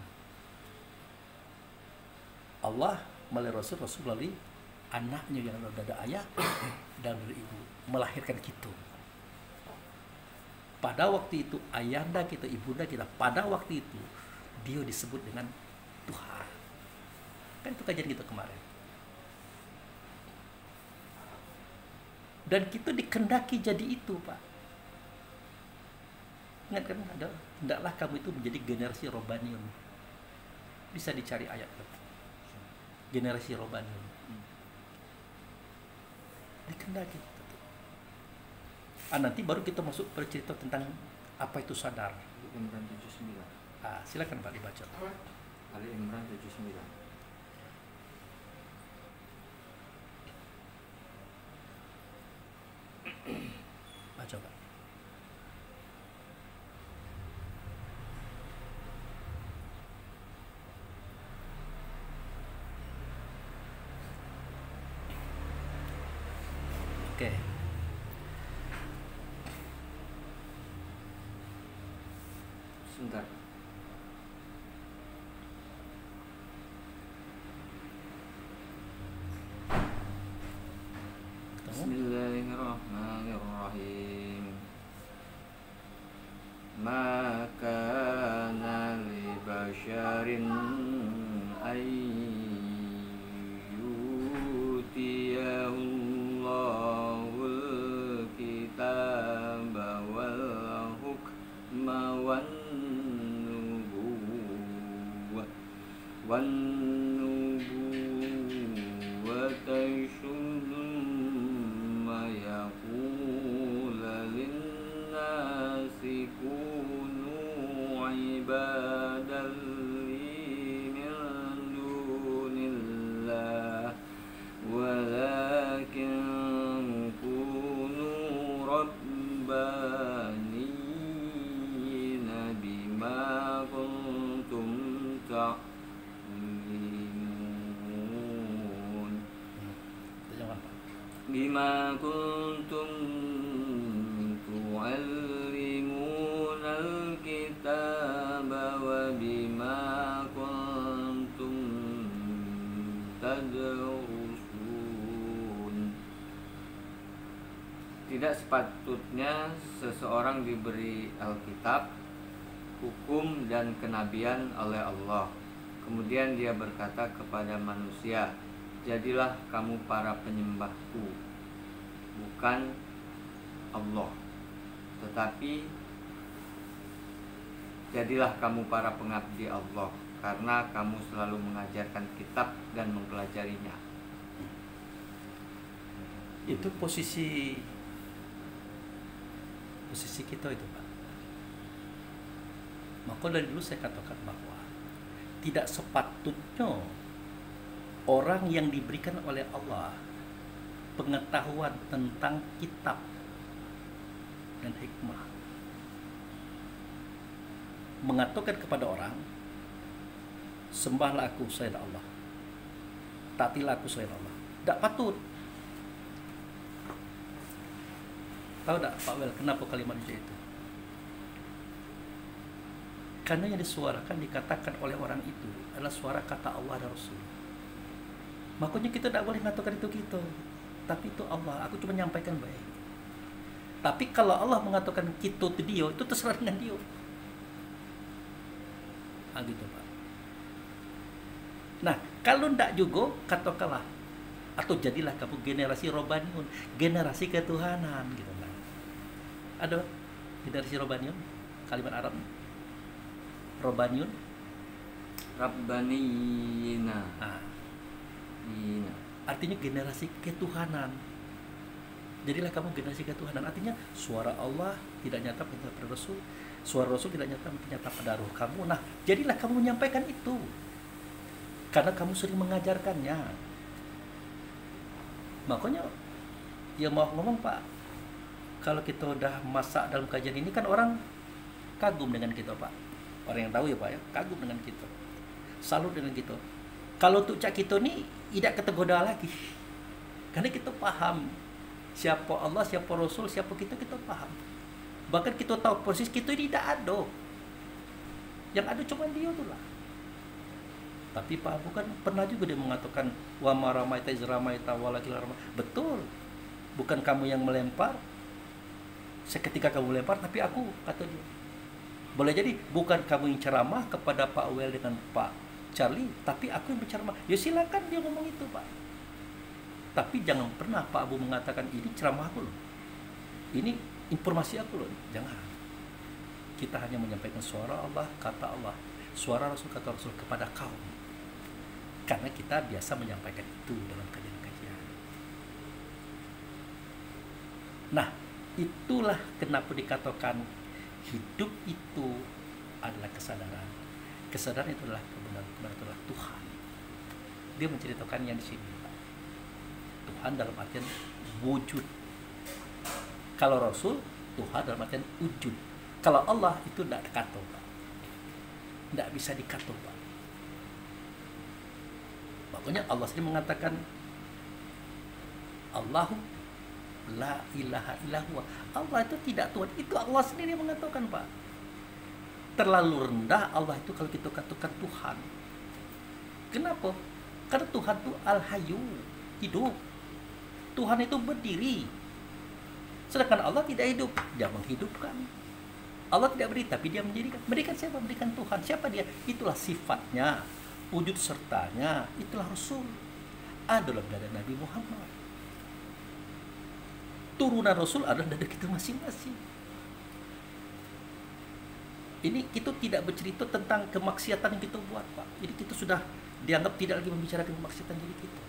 Allah melalui Rasul, Rasul melalui anaknya yang dalam dada ayah dan dada ibu, melahirkan kita. Pada waktu itu ayahanda kita, ibunda kita, pada waktu itu dia disebut dengan Tuhan. Kan itu kajian kita kemarin. Dan kita dikendaki jadi itu, Pak. Ingat kan, ada, hendaklah kamu itu menjadi generasi Robanion. Bisa dicari ayat itu. Generasi Robanion. Dikendaki. Nanti baru kita masuk bercerita tentang apa itu sadar. Ali Imran 79. Silakan Pak dibaca. Ali Imran 79. Baca, Pak. Oke. Sebentar. Bismillahirrahmanirrahim. Ma kana li basharin ayyutiyahul kitaba wal hukma wan nubuwwah wan nubuwwata thumma bima kuntum tu'allimunal kitaba wa bima kuntum tadrusun. Tidak sepatutnya seseorang diberi Alkitab, hukum dan kenabian oleh Allah, kemudian dia berkata kepada manusia, jadilah kamu para penyembahku, bukan Allah, tetapi jadilah kamu para pengabdi Allah, karena kamu selalu mengajarkan kitab dan mempelajarinya. Itu posisi kita itu, Pak. Maka dari dulu saya katakan bahwa tidak sepatutnya orang yang diberikan oleh Allah pengetahuan tentang kitab dan hikmah mengatakan kepada orang, sembahlah aku selain Allah, taatilah aku selain Allah. Tidak patut. Tahu tak Pak Wel kenapa kalimat itu? Karena yang disuarakan, dikatakan oleh orang itu adalah suara kata Allah dan Rasul. Makanya kita tidak boleh mengatakan itu kita, tapi itu Allah. Aku cuma menyampaikan baik. Tapi kalau Allah mengatakan kita itu dia, itu terserah dengan dia. Gitu Pak. Nah, kalau tidak juga katakanlah, atau jadilah kamu generasi robaniun, generasi ketuhanan gitu Pak. Ada generasi robaniun, kalimat Arab robaniun, Rabbaniyina. Artinya generasi ketuhanan. Jadilah kamu generasi ketuhanan. Artinya suara Allah tidak nyata pada Rasul, suara Rasul tidak nyata pada roh kamu. Nah, jadilah kamu menyampaikan itu, karena kamu sering mengajarkannya. Makanya ya mau ngomong Pak, kalau kita udah masak dalam kajian ini kan orang kagum dengan kita Pak. Orang yang tahu ya Pak ya, kagum dengan kita, salut dengan kita. Kalau untuk cak kita ni tidak ketegoda lagi, karena kita paham siapa Allah, siapa Rasul, siapa kita paham. Bahkan kita tahu proses kita ini tidak ada, yang ada cuma dia tu lah. Tapi Pak Abu kan pernah juga dia mengatakan wa maramaita izramaita walakil ramah. Betul, bukan kamu yang melempar, seketika kamu melempar, tapi aku, kata dia. Boleh jadi bukan kamu yang ceramah kepada Pak Wel dengan Pak Charlie, tapi aku yang berceramah. Ya silakan dia ngomong itu Pak. Tapi jangan pernah Pak Abu mengatakan ini ceramah aku loh, ini informasi aku loh. Jangan. Kita hanya menyampaikan suara Allah, kata Allah, suara Rasul, kata Rasul kepada kaum. Karena kita biasa menyampaikan itu dalam kajian-kajian. Nah, itulah kenapa dikatakan hidup itu adalah kesadaran. Kesadaran itu adalah kebenaran itu adalah Tuhan. Dia menceritakannya di sini. Tuhan dalam artian wujud. Kalau Rasul, Tuhan dalam artian wujud. Kalau Allah itu tidak dikata, Pak. Tidak bisa dikata, Pak. Makanya Allah sendiri mengatakan Allahu la ilaha illallah. Allah itu tidak Tuhan. Itu Allah sendiri mengatakan, Pak. Terlalu rendah Allah itu kalau kita katakan Tuhan. Kenapa? Karena Tuhan itu al-hayyu, hidup. Tuhan itu berdiri. Sedangkan Allah tidak hidup, dia menghidupkan. Allah tidak berdiri, tapi dia menjadikan. Berikan siapa? Berikan Tuhan. Siapa dia? Itulah sifatnya, wujud sertanya. Itulah Rasul. Adalah dada Nabi Muhammad. Turunan Rasul adalah dada kita masing-masing. Ini kita tidak bercerita tentang kemaksiatan yang kita buat, Pak. Jadi kita sudah dianggap tidak lagi membicarakan kemaksiatan diri kita.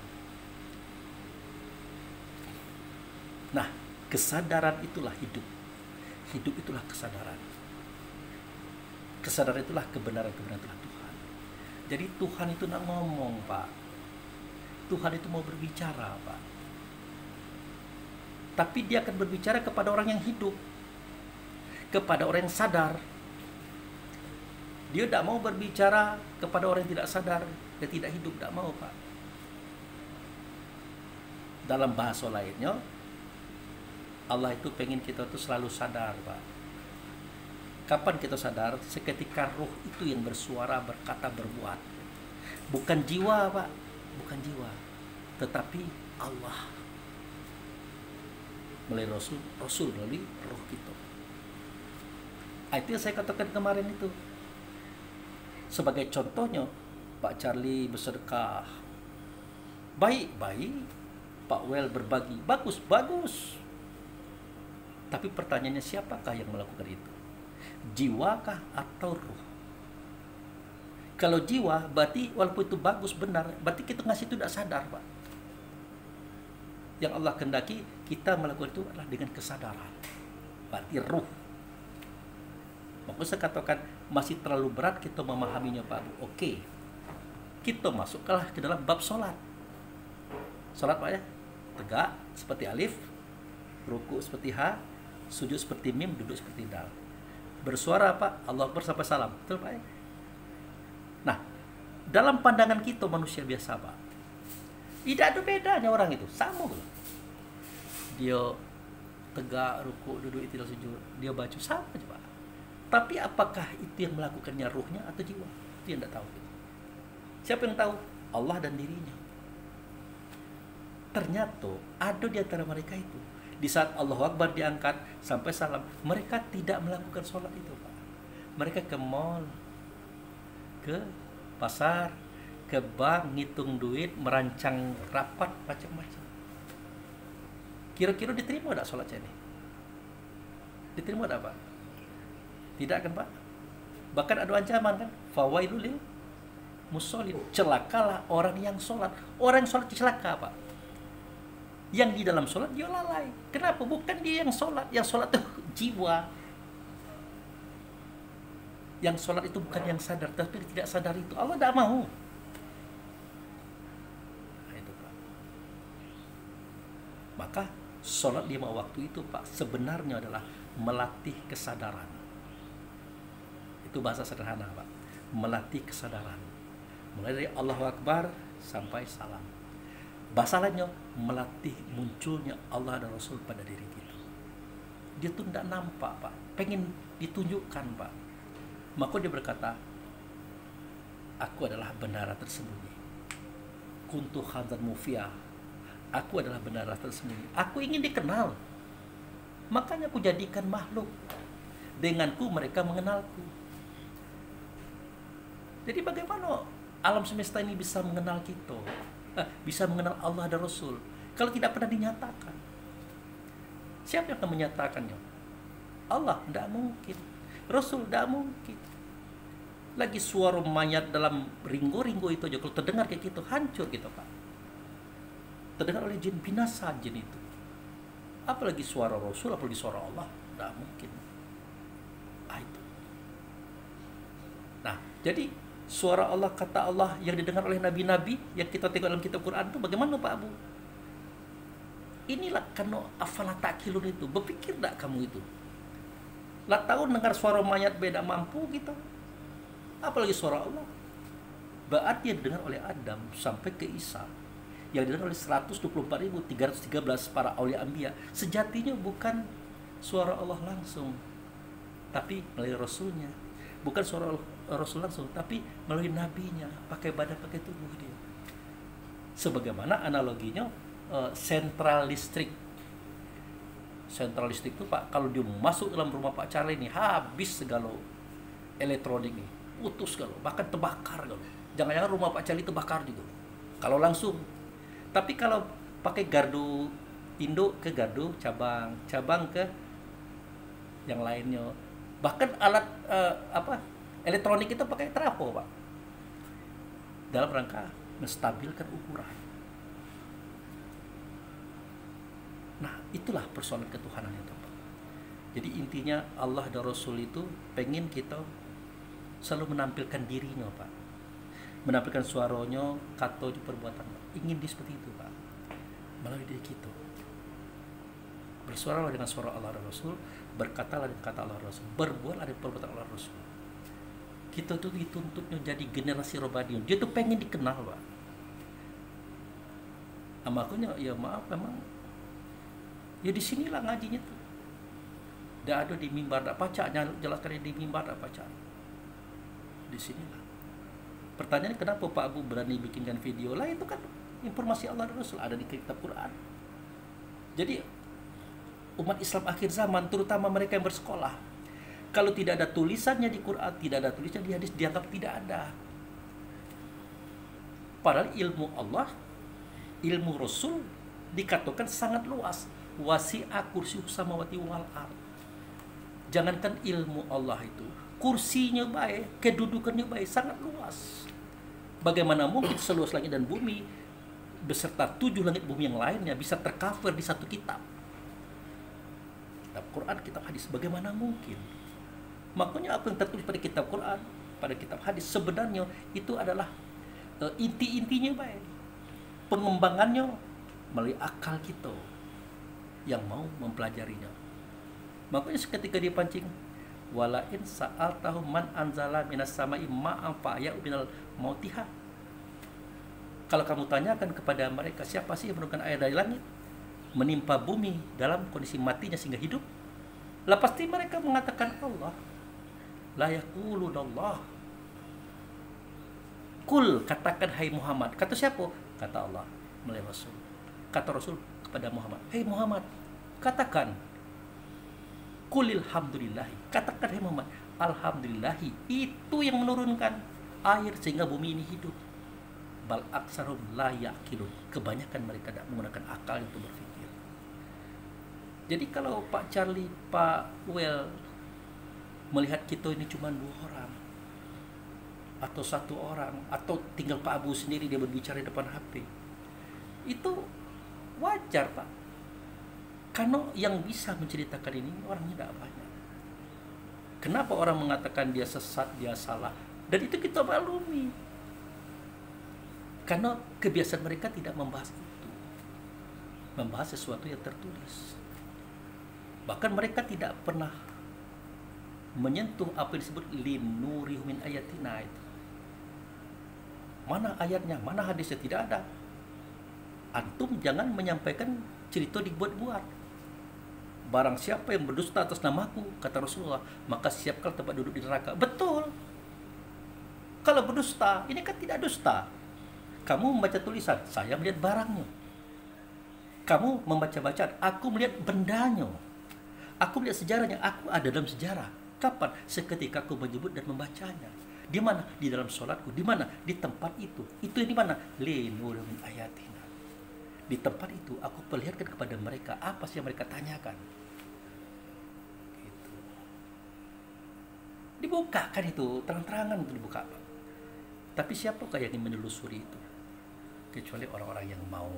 Nah, kesadaran itulah hidup. Hidup itulah kesadaran. Kesadaran itulah kebenaran-kebenaran itulah Tuhan. Jadi Tuhan itu nak ngomong, Pak. Tuhan itu mau berbicara, Pak. Tapi dia akan berbicara kepada orang yang hidup, kepada orang yang sadar. Dia tidak mau berbicara kepada orang yang tidak sadar dan tidak hidup, tidak mau, Pak. Dalam bahasa lainnya, Allah itu pengen kita tuh selalu sadar, Pak. Kapan kita sadar? Seketika ruh itu yang bersuara, berkata, berbuat. Bukan jiwa, Pak. Bukan jiwa. Tetapi Allah. Melalui Rasul melalui roh kita. Itu yang saya katakan kemarin itu. Sebagai contohnya, Pak Charlie bersedekah. Baik. Pak Well berbagi. Bagus. Tapi pertanyaannya, siapakah yang melakukan itu? Jiwakah atau ruh? Kalau jiwa, berarti walaupun itu bagus, benar, berarti kita ngasih itu tidak sadar, Pak. Yang Allah kehendaki kita melakukan itu adalah dengan kesadaran. Berarti ruh. Maka saya katakan masih terlalu berat kita memahaminya, Pak. Oke. Kita masuklah ke dalam bab sholat. Sholat, Pak, ya. Tegak seperti alif, ruku seperti ha, sujud seperti mim, duduk seperti dal. Bersuara, Pak, Allah Akbar sampai salam. Betul, Pak, ya? Nah, dalam pandangan kita manusia biasa, Pak, tidak ada bedanya orang itu, sama loh. Dia tegak, ruku, duduk, itidal, sujud, dia baca sama aja, Pak. Tapi apakah itu yang melakukannya ruhnya atau jiwa? Itu yang tidak tahu. Siapa yang tahu? Allah dan dirinya. Ternyata ada di antara mereka itu, di saat Allahu Akbar diangkat sampai salam, mereka tidak melakukan sholat itu, Pak. Mereka ke mall, ke pasar, ke bank, ngitung duit, merancang rapat, macam-macam. Kira-kira diterima tidak sholat ini? Diterima tidak, Pak? Tidak kan, Pak? Bahkan ada ancaman kan? Fawailul lil musholin. Celakalah orang yang sholat. Orang yang sholat celaka, Pak. Yang di dalam sholat dia lalai. Kenapa? Bukan dia yang sholat. Yang sholat itu jiwa. Yang sholat itu bukan yang sadar, tapi tidak sadar itu. Allah tidak mau. Nah, itu, Pak. Maka sholat 5 waktu itu, Pak, sebenarnya adalah melatih kesadaran. Itu bahasa sederhana, Pak. Melatih kesadaran. Mulai dari Allahu Akbar sampai salam. Bahasa lainnya, melatih munculnya Allah dan Rasul pada diri kita. Dia tuh tidak nampak, Pak. Pengen ditunjukkan, Pak. Maka dia berkata, aku adalah bendara tersembunyi. Kuntu khanzan mufiyah. Aku adalah bendara tersembunyi. Aku ingin dikenal. Makanya aku jadikan makhluk. Denganku mereka mengenalku. Jadi bagaimana alam semesta ini bisa mengenal kita? Bisa mengenal Allah dan Rasul kalau tidak pernah dinyatakan. Siapa yang akan menyatakannya? Allah, tidak mungkin. Rasul, tidak mungkin. Lagi suara mayat dalam ringgo-ringgo itu aja, kalau terdengar kayak gitu, hancur kita, Pak. Terdengar oleh jin, binasa jin itu. Apalagi suara Rasul, apalagi suara Allah, tidak mungkin. Itu. Nah, jadi suara Allah, kata Allah yang didengar oleh nabi-nabi yang kita tengok dalam kitab Quran itu bagaimana, Pak Abu? Inilah karena afala ta'qilun itu. Berpikir tak kamu itu? Lah tahu dengar suara mayat beda mampu gitu. Apalagi suara Allah. Berarti yang didengar oleh Adam sampai ke Isa, yang didengar oleh 124.313 para aulia anbiya, sejatinya bukan suara Allah langsung, tapi melalui Rasulnya. Bukan suara Rasul langsung, tapi melalui nabinya, pakai badan, pakai tubuh dia. Sebagaimana analoginya sentral listrik. Sentral listrik itu, Pak, kalau dia masuk dalam rumah Pak Charlie ini, habis segala elektronik ini, putus kalau, bahkan terbakar kalau. Jangan-jangan rumah Pak Charlie terbakar juga. Kalau langsung. Tapi kalau pakai gardu induk ke gardu cabang, cabang ke yang lainnya. Bahkan alat elektronik itu pakai trafo, Pak, dalam rangka menstabilkan ukuran. Nah, itulah persoalan ketuhanan itu, Pak. Jadi intinya Allah dan Rasul itu pengen kita selalu menampilkan dirinya, Pak. Menampilkan suaranya, katanya, perbuatannya. Ingin seperti itu, Pak. Melalui diri kita. Bersuaralah dengan suara Allah dan Rasul, berkatalah dengan kata Allah dan Rasul, berbuatlah dengan perbuatan Allah dan Rasul. Kita tuh dituntutnya jadi generasi Robadion. Dia tuh pengen dikenal, Pak. Makanya ya maaf memang ya disinilah ngajinya tuh. Tidak ada di mimbar, tidak bacanya, jelaskan di mimbar, tidak baca. Di sinilah. Pertanyaannya kenapa Pak Abu berani bikinkan video lah, itu kan informasi Allah dan Rasul ada di kitab Quran. Jadi umat Islam akhir zaman, terutama mereka yang bersekolah, kalau tidak ada tulisannya di Quran, tidak ada tulisannya di hadis, dianggap tidak ada. Padahal ilmu Allah, ilmu Rasul dikatakan sangat luas. Wasi'a kursiyyuhu samawati wal ardh. Jangankan ilmu Allah itu, kursinya baik, kedudukannya baik, sangat luas. Bagaimana mungkin seluas langit dan bumi beserta 7 langit bumi yang lainnya bisa tercover di satu kitab? Kitab Quran, kitab hadis, bagaimana mungkin? Makanya apa yang tertulis pada kitab Quran, pada kitab hadis sebenarnya itu adalah inti-intinya baik. Pengembangannya melalui akal kita yang mau mempelajarinya. Makanya ketika dipancing, wala in sa'altahu man anzala minas sama'i ma'an fa'ya minal mautiha. Kalau kamu tanyakan kepada mereka, siapa sih yang menurunkan air dari langit menimpa bumi dalam kondisi matinya sehingga hidup? Lah pasti mereka mengatakan Allah. La yaqulunallah. Kul, katakan hai Muhammad. Kata siapa? Kata Allah melalui Rasul. Kata Rasul kepada Muhammad, hai Muhammad, katakan kulil hamdulillahi. Katakan hai Muhammad, alhamdulillahi, itu yang menurunkan air sehingga bumi ini hidup. Bal aksarum la yaqilun. Kebanyakan mereka tidak menggunakan akal untuk berpikir. Jadi kalau Pak Charlie, Pak Well melihat kita ini cuma 2 orang atau 1 orang, atau tinggal Pak Abu sendiri dia berbicara di depan HP, itu wajar Pak, karena yang bisa menceritakan ini orangnya tidak banyak. Kenapa orang mengatakan dia sesat, dia salah, dan itu kita maklumi, karena kebiasaan mereka tidak membahas itu, membahas sesuatu yang tertulis. Bahkan mereka tidak pernah menyentuh apa yang disebut linurihu min ayatina itu. Mana ayatnya, mana hadisnya, tidak ada. Antum jangan menyampaikan cerita dibuat-buat. Barang siapa yang berdusta atas namaku, kata Rasulullah, maka siapkan tempat duduk di neraka. Betul. Kalau berdusta, ini kan tidak dusta. Kamu membaca tulisan, saya melihat barangnya. Kamu membaca bacaan, aku melihat bendanya. Aku melihat sejarahnya, aku ada dalam sejarah. Kapan? Seketika aku menyebut dan membacanya. Di mana? Di dalam sholatku. Di mana? Di tempat itu. Itu di mana? Linur min ayatina. Di tempat itu aku perlihatkan kepada mereka apa sih yang mereka tanyakan. Gitu. Dibukakan itu, terang-terangan itu dibuka. Tapi siapakah yang menelusuri itu? Kecuali orang-orang yang mau.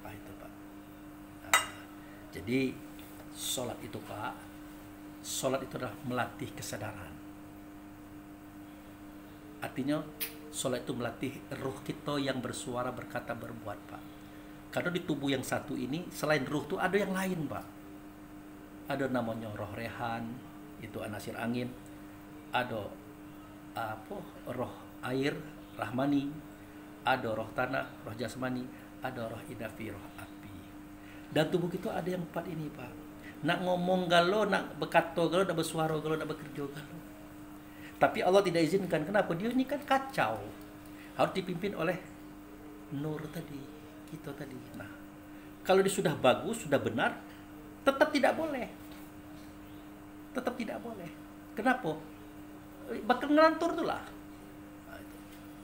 Nah, itu Pak. Nah, jadi sholat itu Pak, sholat itu adalah melatih kesadaran. Artinya sholat itu melatih ruh kita yang bersuara, berkata, berbuat Pak. Karena di tubuh yang satu ini selain ruh itu ada yang lain Pak. Ada namanya roh rehan, itu anasir angin. Ada roh air, rahmani. Ada roh tanah, roh jasmani. Ada roh idafi, roh api. Dan tubuh kita ada yang 4 ini Pak. Nak ngomong galau, nak berkata galau, nak bersuara galau, nak bekerja galau. Tapi Allah tidak izinkan. Kenapa? Dia ini kan kacau. Harus dipimpin oleh nur tadi, kita tadi. Nah, kalau dia sudah bagus, sudah benar, tetap tidak boleh. Tetap tidak boleh. Kenapa? Bakal ngelantur itulah.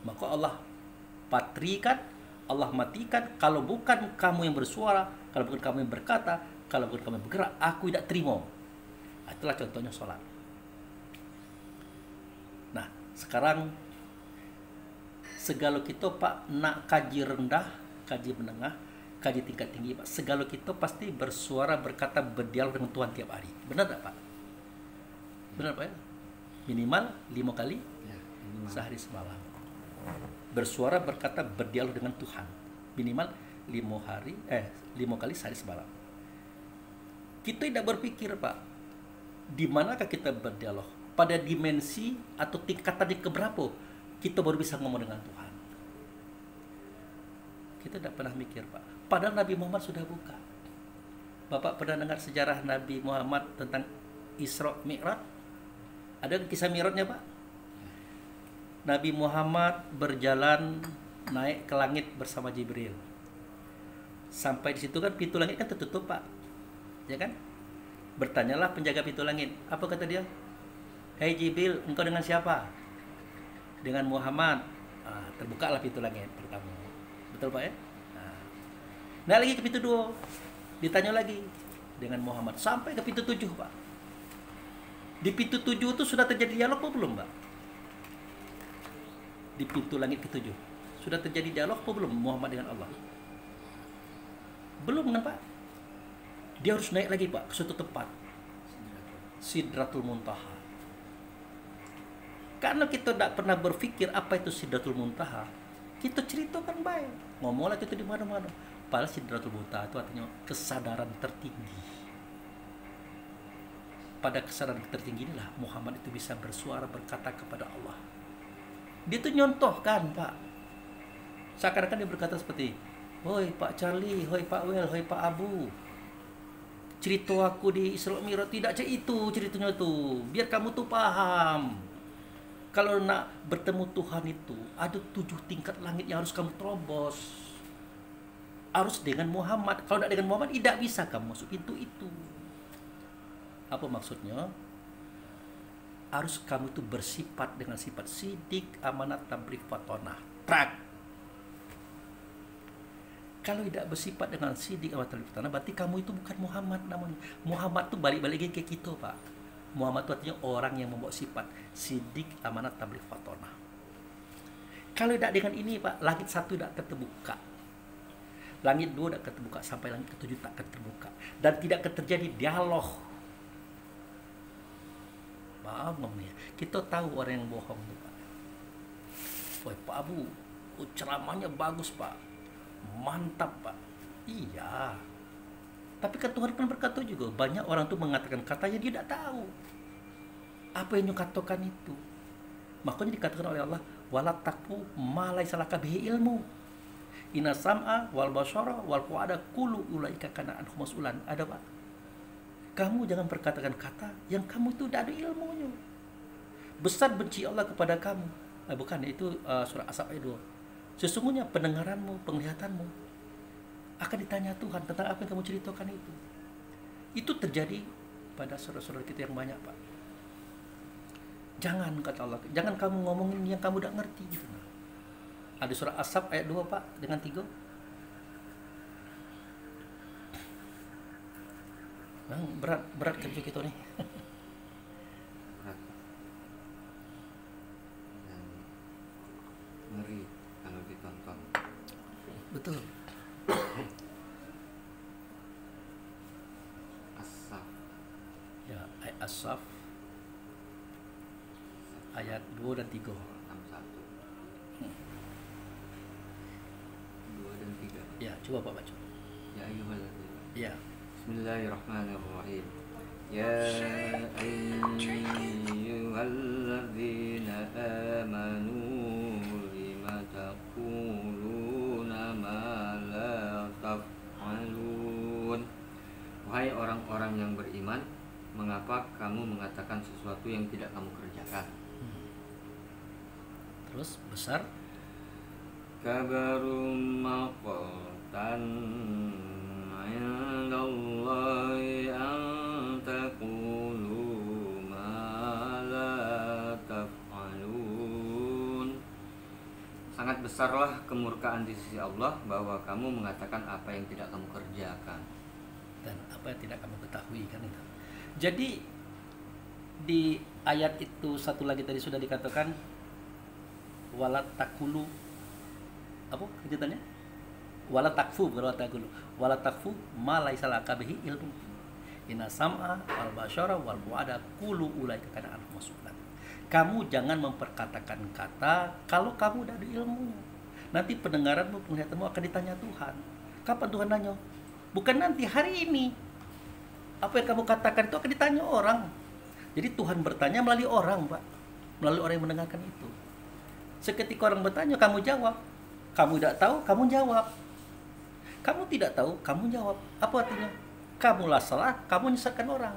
Maka Allah patrikan, Allah matikan. Kalau bukan kamu yang bersuara, kalau bukan kamu yang berkata, kalau bukan kamu yang bergerak, aku tidak terima. Nah, itulah contohnya sholat. Nah, sekarang segala kita Pak nak kaji rendah, kaji menengah, kaji tingkat tinggi Pak. Segala kita pasti bersuara, berkata, berdialog dengan Tuhan tiap hari. Benar tak Pak? Benar Pak ya? Minimal 5 kali sehari semalam. Bersuara, berkata, berdialog dengan Tuhan. Minimal 5 kali sehari semalam. Kita tidak berpikir Pak, di manakah kita berdialog? Pada dimensi atau tingkatan yang keberapa kita baru bisa ngomong dengan Tuhan. Kita tidak pernah mikir, Pak. Padahal Nabi Muhammad sudah buka. Bapak pernah dengar sejarah Nabi Muhammad tentang Isra Mi'raj? Ada kisah Mi'rajnya, Pak? Nabi Muhammad berjalan naik ke langit bersama Jibril. Sampai di situ kan pintu langit kan tertutup, Pak. Ya kan? Bertanyalah penjaga pintu langit. Apa kata dia? Hei Jibril, engkau dengan siapa? Dengan Muhammad. Terbukalah pintu langit pertama. Betul, Pak ya? Nah lagi ke pintu 2. Ditanya lagi dengan Muhammad. Sampai ke pintu 7, Pak. Di pintu 7 itu sudah terjadi dialog apa belum, Pak? Di pintu langit ke-7 sudah terjadi dialog apa belum Muhammad dengan Allah? Belum kan, Pak? Dia harus naik lagi, Pak, ke suatu tempat, Sidratul Muntaha. Karena kita tidak pernah berpikir apa itu Sidratul Muntaha, kita ceritakan baik, ngomonglah kita di mana-mana. Padahal Sidratul Muntaha itu artinya kesadaran tertinggi. Pada kesadaran tertinggi inilah Muhammad itu bisa bersuara, berkata kepada Allah. Dia itu nyontohkan, Pak. Seakan-akan dia berkata seperti, hoi Pak Charlie, hoi Pak Wel, hoi Pak Abu, cerita aku di Isra Mi'raj tidak itu ceritanya tuh. Biar kamu tuh paham. Kalau nak bertemu Tuhan itu ada 7 tingkat langit yang harus kamu terobos. Harus dengan Muhammad. Kalau tidak dengan Muhammad tidak bisa kamu masuk pintu itu. Apa maksudnya? Harus kamu tuh bersifat dengan sifat sidik, amanat, tabligh, fatonah. Trak. Kalau tidak bersifat dengan sidik, amanat, tabligh, fatonah, berarti kamu itu bukan Muhammad namanya. Muhammad tuh balik-balik ke kita, Pak. Muhammad itu artinya orang yang membawa sifat sidik, amanat, tabligh, fatonah. Kalau tidak dengan ini, Pak, langit 1 tidak akan terbuka. Langit 2 tidak akan terbuka, sampai langit ke-7 tak akan terbuka. Dan tidak akan terjadi dialog. Maaf ngomongnya, kita tahu orang yang bohong tuh, Pak. Woi Pak Abu, ceramahnya bagus, Pak, mantap, Pak. Iya, tapi kan Tuhan pernah berkata juga, banyak orang tuh mengatakan katanya dia tidak tahu apa yang dikatakan itu. Makanya dikatakan oleh Allah, wala taqfu ma laisa laka bihi ilmu. Inna sam'a wal basara wal fuada kullu ulaika kana anhu mas'ulan. Ada, Pak. Kamu jangan perkatakan kata yang kamu itu tidak ada ilmunya. Besar benci Allah kepada kamu. Bukan, itu surah As-Saff ayat 2. Sesungguhnya pendengaranmu, penglihatanmu akan ditanya Tuhan tentang apa yang kamu ceritakan itu. Itu terjadi pada saudara-saudara kita yang banyak, Pak. Jangan, kata Allah, jangan kamu ngomongin yang kamu tidak ngerti gitu. Ada surah As-Saff ayat 2, Pak, dengan 3. Berat kerja kita nih. Berat. Dan ngeri kalau ditonton. Betul. As-Saff. Ya, ayat As-Saff ayat 2 dan 3. 61. 2 dan 3. Ya, coba Pak baca. Ya ayyuhalladzina. Ya. Bismillahirrahmanirrahim. Ya ayyuhalladzina amanu lima taquluna ma la taf'alun. Wahai orang-orang yang beriman, mengapa kamu mengatakan sesuatu yang tidak kamu kerjakan? Terus besar Kabarum maqtan indallahi an taqulu ma la taf'alun. Sangat besarlah kemurkaan di sisi Allah bahwa kamu mengatakan apa yang tidak kamu kerjakan dan apa yang tidak kamu ketahui, kan itu. Jadi di ayat itu satu lagi tadi sudah dikatakan wala takulu, apa kejutannya? Wala takfu, wala takfu ma laisa laka bihi ilmu. Inna sam'a wal basyara wal fuada kullu ulaika kana anhu mas'ulan. Kamu jangan memperkatakan kata kalau kamu udah ada ilmu. Nanti pendengaranmu, penglihatanmu akan ditanya Tuhan. Kapan Tuhan nanya? Bukan nanti, hari ini. Apa yang kamu katakan itu akan ditanya orang. Jadi Tuhan bertanya melalui orang, Pak. Melalui orang yang mendengarkan itu. Seketika orang bertanya, kamu jawab. Kamu tidak tahu, kamu jawab. Kamu tidak tahu, kamu jawab. Apa artinya? Kamulah salah, kamu menyesatkan orang.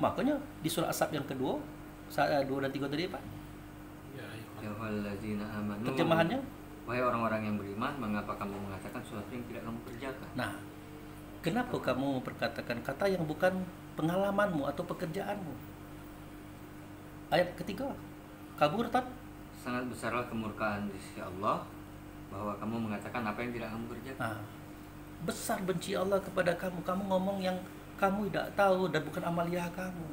Makanya di surah As-Saff yang kedua, 2 dan 3 tadi Pak. Ya, Ya ayyuhallazina amanu. Terjemahannya? Wahai orang-orang yang beriman, mengapa kamu mengatakan sesuatu yang tidak kamu kerjakan? Nah, kenapa kamu memperkatakan kata yang bukan pengalamanmu atau pekerjaanmu? Ayat ketiga, kabur tak? Sangat besarlah kemurkaan di sisi Allah bahwa kamu mengatakan apa yang tidak kamu kerjakan. Nah, besar benci Allah kepada kamu. Kamu ngomong yang kamu tidak tahu dan bukan amalia kamu.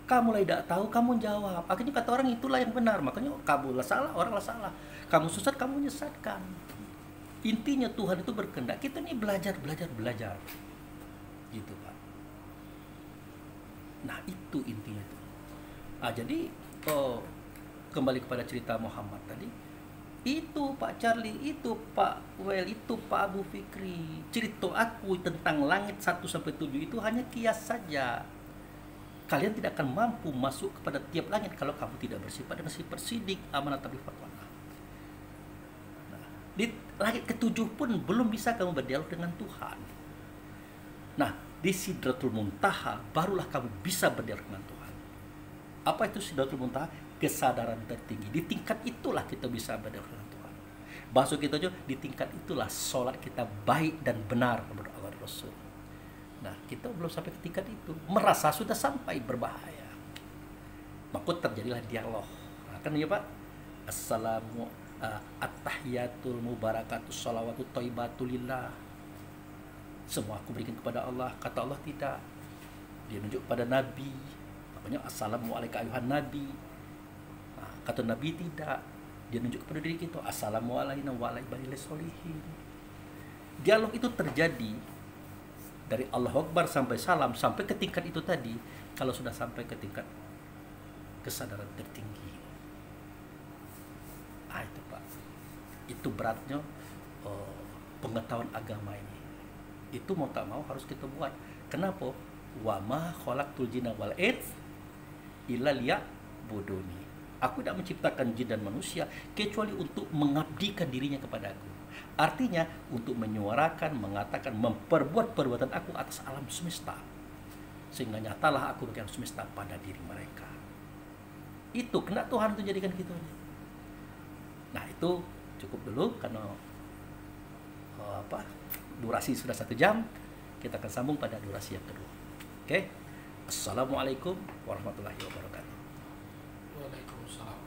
Kamu lah tidak tahu, kamu jawab. Akhirnya kata orang itulah yang benar. Makanya kamu lah salah, orang lah salah. Kamu sesat, kamu menyesatkan. Intinya Tuhan itu berkehendak. Kita ini belajar. Gitu Pak. Nah itu intinya tuh. Jadi kembali kepada cerita Muhammad tadi. Itu Pak Charlie, itu Pak Well, itu Pak Abu Fikri. Cerita aku tentang langit 1-7 itu hanya kias saja. Kalian tidak akan mampu masuk kepada tiap langit kalau kamu tidak bersifat dengan sifat sidik, amanah, tabligh, fatwa. Nah, di langit ke-7 pun belum bisa kamu berdialog dengan Tuhan. Nah, di Sidratul Muntaha barulah kamu bisa berdialog dengan Tuhan. Apa itu Sidratul Muntaha? Kesadaran tertinggi. Di tingkat itulah kita bisa berdialog dengan Tuhan. Bahasa kita juga di tingkat itulah sholat kita baik dan benar menurut Allah dan Rasul. Nah, kita belum sampai ke tingkat itu. Merasa sudah sampai berbahaya. Maka terjadilah dialog. Nah, kan ya Pak? Assalamu at-tahiyatul mubarakatus sholawatu thayyibatulillah. Semua aku berikan kepada Allah. Kata Allah tidak. Dia nunjuk pada Nabi. Makanya assalamualaikum ayuhan Nabi. Nah, kata Nabi tidak. Dia nunjuk kepada diri kita. Assalamualaikum warahmatullahi wabarakatuh. Dialog itu terjadi dari Allah Akbar sampai salam sampai ke tingkat itu tadi. Kalau sudah sampai ke tingkat kesadaran tertinggi, itu Pak, itu beratnya pengetahuan agama ini. Itu mau tak mau harus kita buat. Kenapa? Wa ma khalaqtul jinna wal ins illa liya'buduni. Aku tidak menciptakan jin dan manusia kecuali untuk mengabdikan dirinya kepadaku. Artinya untuk menyuarakan, mengatakan, memperbuat perbuatan aku atas alam semesta. Sehingga nyatalah aku bagi alam semesta pada diri mereka. Itu kena Tuhan itu jadikan gitu. Nah itu cukup dulu karena durasi sudah 1 jam. Kita akan sambung pada durasi yang kedua. Oke. Assalamualaikum warahmatullahi wabarakatuh. Waalaikumsalam.